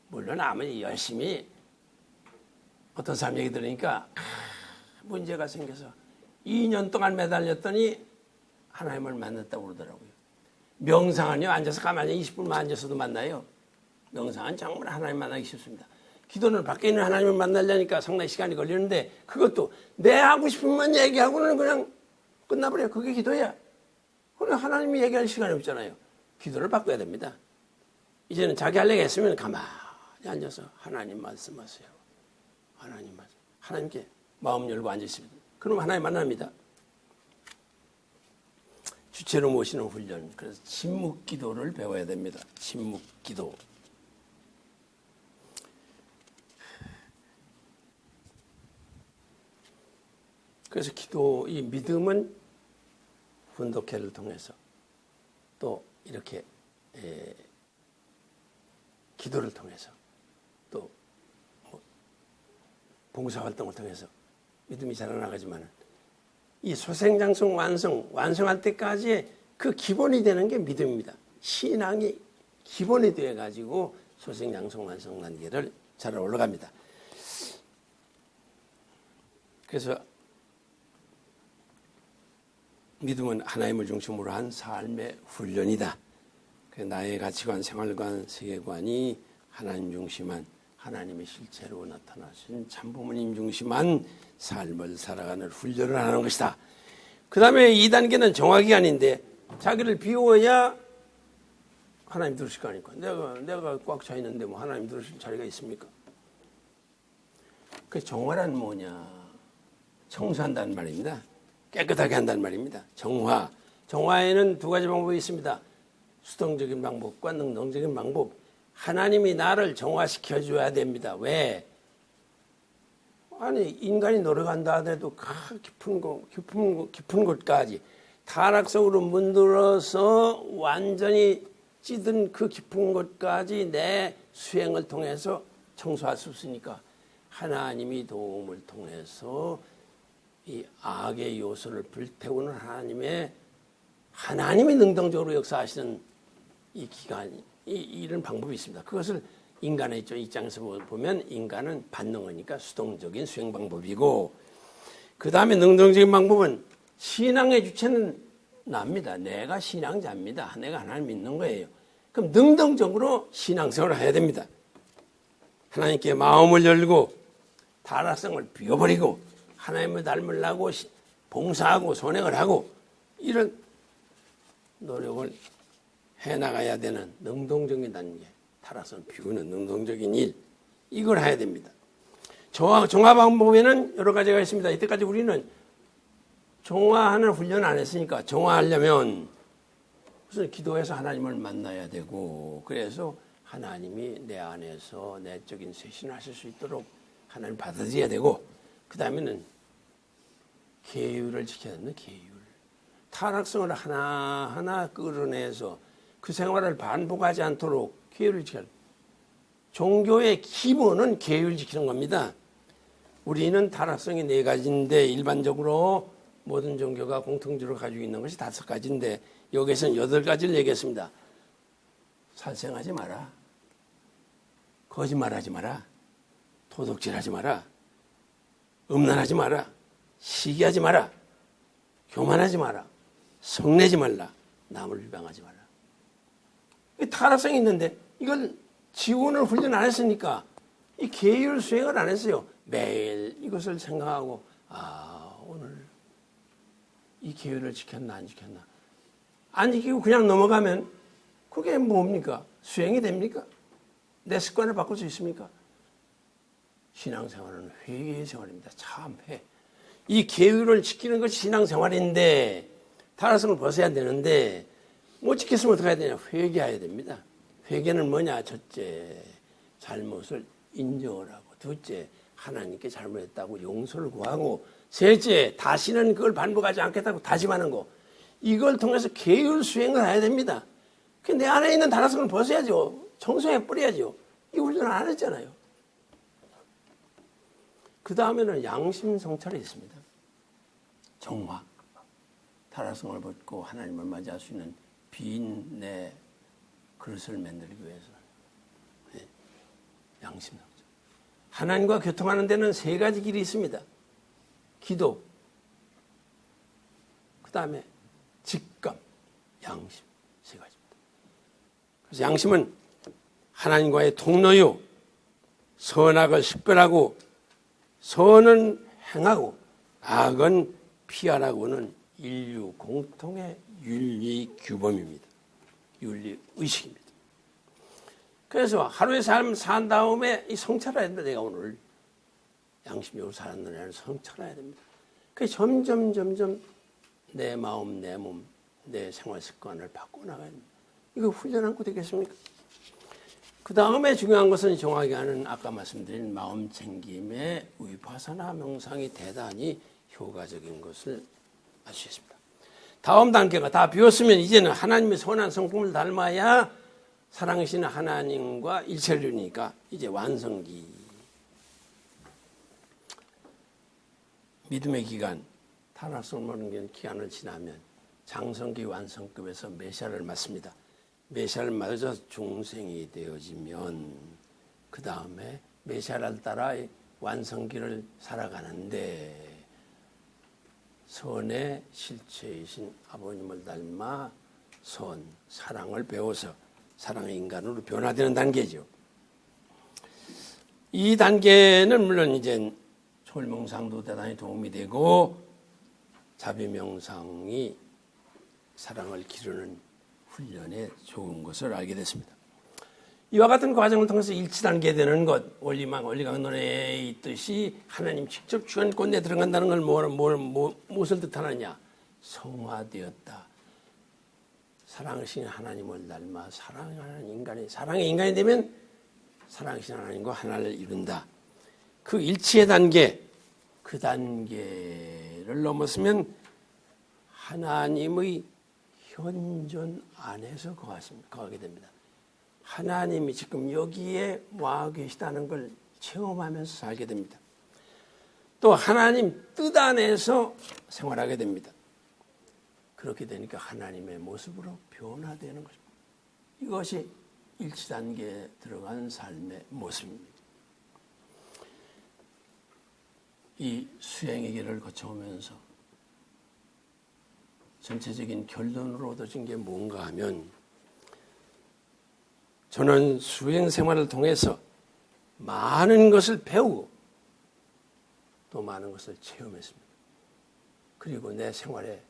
물론 아무리 열심히 어떤 사람 얘기 들으니까 문제가 생겨서 2년 동안 매달렸더니 하나님을 만났다고 그러더라고요. 명상은요, 앉아서 가만히 20분만 앉아서도 만나요. 명상은 정말 하나님 만나기 쉽습니다. 기도는 밖에 있는 하나님을 만나려니까 상당히 시간이 걸리는데, 그것도 내 하고 싶은만 얘기하고는 그냥 끝나버려요. 그게 기도야. 그래, 하나님이 얘기할 시간이 없잖아요. 기도를 바꿔야 됩니다. 이제는 자기 할 얘기 했으면 가만히 앉아서 하나님 말씀하세요. 하나님 말씀. 하나님께 마음 열고 앉으십니다. 그럼 하나님 만납니다. 주체로 모시는 훈련. 그래서 침묵 기도를 배워야 됩니다. 침묵 기도. 그래서 이 믿음은 훈독회를 통해서 또 이렇게 기도를 통해서 또 봉사활동을 통해서 믿음이 자라나가지만, 이 소생장성 완성할 때까지 그 기본이 되는 게 믿음입니다. 신앙이 기본이 되어가지고 소생장성 완성 단계를 잘 올라갑니다. 그래서 믿음은 하나님을 중심으로 한 삶의 훈련이다. 나의 가치관, 생활관, 세계관이 하나님 중심한, 하나님의 실체로 나타나신 참부모님 중심한 삶을 살아가는 훈련을 하는 것이다. 그 다음에 2단계는 정화기간인데, 자기를 비워야 하나님 들으실 거 아닙니까? 내가 꽉 차 있는데 뭐 하나님 들으실 자리가 있습니까? 그 정화란 뭐냐? 청소한다는 말입니다. 깨끗하게 한다는 말입니다. 정화. 정화에는 두 가지 방법이 있습니다. 수동적인 방법과 능동적인 방법. 하나님이 나를 정화시켜줘야 됩니다. 왜? 아니, 인간이 노력한다 하더라도 깊은 곳까지 타락속으로 문들어서 완전히 찌든 그 깊은 곳까지 내 수행을 통해서 청소할 수 없으니까 하나님이 도움을 통해서 이 악의 요소를 불태우는 하나님이 능동적으로 역사하시는 이 기간이 이런 방법이 있습니다. 그것을 인간의 입장에서 보면 인간은 반응하니까 수동적인 수행 방법이고, 그 다음에 능동적인 방법은 신앙의 주체는 납니다. 내가 신앙자입니다. 내가 하나님 믿는 거예요. 그럼 능동적으로 신앙생활을 해야 됩니다. 하나님께 마음을 열고 타락성을 비워버리고 하나님을 닮으려고 봉사하고 선행을 하고 이런 노력을 해나가야 되는 능동적인 단계, 타락성을 비우는 능동적인 일, 이걸 해야 됩니다. 정화 방법에는 여러 가지가 있습니다. 이때까지 우리는 정화하는 훈련 안 했으니까 정화하려면 우선 기도해서 하나님을 만나야 되고, 그래서 하나님이 내 안에서 내적인 쇄신을 하실 수 있도록 하나님 받아들여야 되고, 그 다음에는 계율을 지켜야 된다. 계율. 타락성을 하나하나 끌어내서 그 생활을 반복하지 않도록 계율을 지켜야 된다. 종교의 기본은 계율을 지키는 겁니다. 우리는 타락성이 4가지인데 일반적으로 모든 종교가 공통적으로 가지고 있는 것이 5가지인데 여기서는 8가지를 얘기했습니다. 살생하지 마라. 거짓말하지 마라. 도둑질하지 마라. 음란하지 마라. 시기하지 마라. 교만하지 마라. 성내지 말라. 남을 비방하지 마라. 타락성이 있는데 이걸 지원을 훈련 안 했으니까 이 계율 수행을 안 했어요. 매일 이것을 생각하고 오늘 이 계율을 지켰나 안 지켰나. 안 지키고 그냥 넘어가면 그게 뭡니까? 수행이 됩니까? 내 습관을 바꿀 수 있습니까? 신앙생활은 회개의 생활입니다. 참회. 이 계율을 지키는 것이 신앙생활인데 타락성을 벗어야 되는데 못 지켰으면 어떻게 해야 되냐? 회개해야 됩니다. 회개는 뭐냐? 첫째, 잘못을 인정을 하고, 둘째, 하나님께 잘못했다고 용서를 구하고, 셋째, 다시는 그걸 반복하지 않겠다고 다짐하는 거. 이걸 통해서 계율 수행을 해야 됩니다. 내 안에 있는 타락성을 벗어야죠. 청소해 뿌려야죠. 이 훈련을 안 했잖아요. 그 다음에는 양심 성찰이 있습니다. 정화. 타락성을 벗고 하나님을 맞이할 수 있는 빈 내 그릇을 만들기 위해서 양심 성찰. 하나님과 교통하는 데는 3가지 길이 있습니다. 기도, 그 다음에 직감, 양심, 3가지입니다. 그래서 양심은 하나님과의 통로요, 선악을 식별하고 선은 행하고 악은 피하라고는 인류 공통의 윤리 규범입니다. 윤리 의식입니다. 그래서 하루의 삶 산 다음에 이 성찰해야 된다. 내가 오늘 양심적으로 살았느냐를 성찰해야 됩니다. 그래서 점점 내 마음, 내 몸, 내 생활 습관을 바꿔나가야 됩니다. 이거 훈련한 거 되겠습니까? 그 다음에 중요한 것은 정확히 하는 아까 말씀드린 마음 챙김의 위파사나 명상이 대단히 효과적인 것을 알 수 있습니다. 다음 단계가 다 비웠으면 이제는 하나님의 선한 성품을 닮아야 사랑하시는 하나님과 일체를 이루니까 이제 완성기. 믿음의 기간, 타락성을 모르는 기간을 지나면 장성기 완성급에서 메시아를 맞습니다. 메시아를 맞아서 중생이 되어지면 그 다음에 메시아를 따라 완성기를 살아가는데 선의 실체이신 아버님을 닮아 선, 사랑을 배워서 사랑의 인간으로 변화되는 단계죠. 이 단계는 물론 이제 초일명상도 대단히 도움이 되고 자비명상이 사랑을 기르는 훈련에 좋은 것을 알게 됐습니다. 이와 같은 과정을 통해서 일치단계 되는 것, 원리강론에 있듯이 하나님 직접 주권에 들어간다는 걸 무엇을 뜻하느냐? 성화되었다. 사랑하신 하나님을 닮아 사랑하는 인간이, 사랑의 인간이 되면 사랑하신 하나님과 하나를 이룬다. 그 일치의 단계, 그 단계를 넘었으면 하나님의 현존 안에서 거하게 됩니다. 하나님이 지금 여기에 와 계시다는 걸 체험하면서 살게 됩니다. 또 하나님 뜻 안에서 생활하게 됩니다. 그렇게 되니까 하나님의 모습으로 변화되는 것입니다. 이것이 일치단계에 들어간 삶의 모습입니다. 이 수행의 길을 거쳐오면서 전체적인 결론으로 얻어진 게 뭔가 하면, 저는 수행 생활을 통해서 많은 것을 배우고 또 많은 것을 체험했습니다. 그리고 내 생활에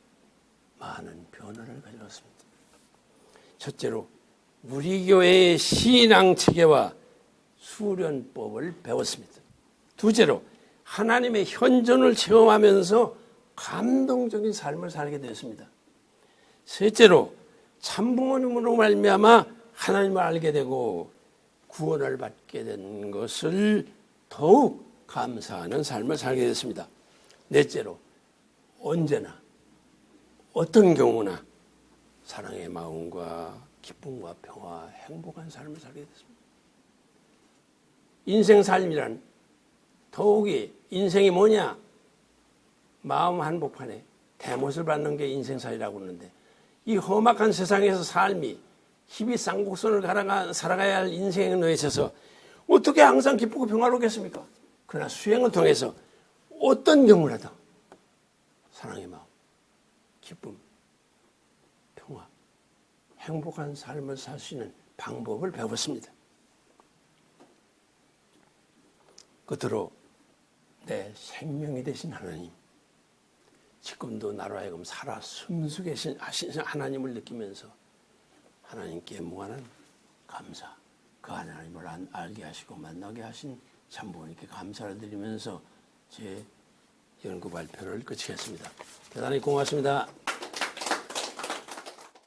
많은 변화를 가져왔습니다. 첫째로 우리 교회의 신앙 체계와 수련법을 배웠습니다. 두째로 하나님의 현존을 체험하면서 감동적인 삶을 살게 되었습니다. 셋째로 참부모님으로 말미암아 하나님을 알게 되고 구원을 받게 된 것을 더욱 감사하는 삶을 살게 됐습니다. 넷째로 언제나 어떤 경우나 사랑의 마음과 기쁨과 평화, 행복한 삶을 살게 됐습니다. 인생 삶이란 더욱이 인생이 뭐냐? 마음 한복판에 대못을 받는 게 인생살이라고 하는데, 이 험악한 세상에서 삶이 힘이 쌍곡선을 살아가야 할 인생에 놓여져서 어떻게 항상 기쁘고 평화롭겠습니까? 그러나 수행을 통해서 어떤 경우라도 사랑의 마음, 기쁨, 평화, 행복한 삶을 살 수 있는 방법을 배웠습니다. 끝으로 내 생명이 되신 하나님, 지금도 나로 하여금 살아 숨쉬게 하신 하나님을 느끼면서 하나님께 무한한 감사, 그 하나님을 알게 하시고 만나게 하신 참부모님께 감사를 드리면서 제 연구 발표를 끝이겠습니다. 대단히 고맙습니다.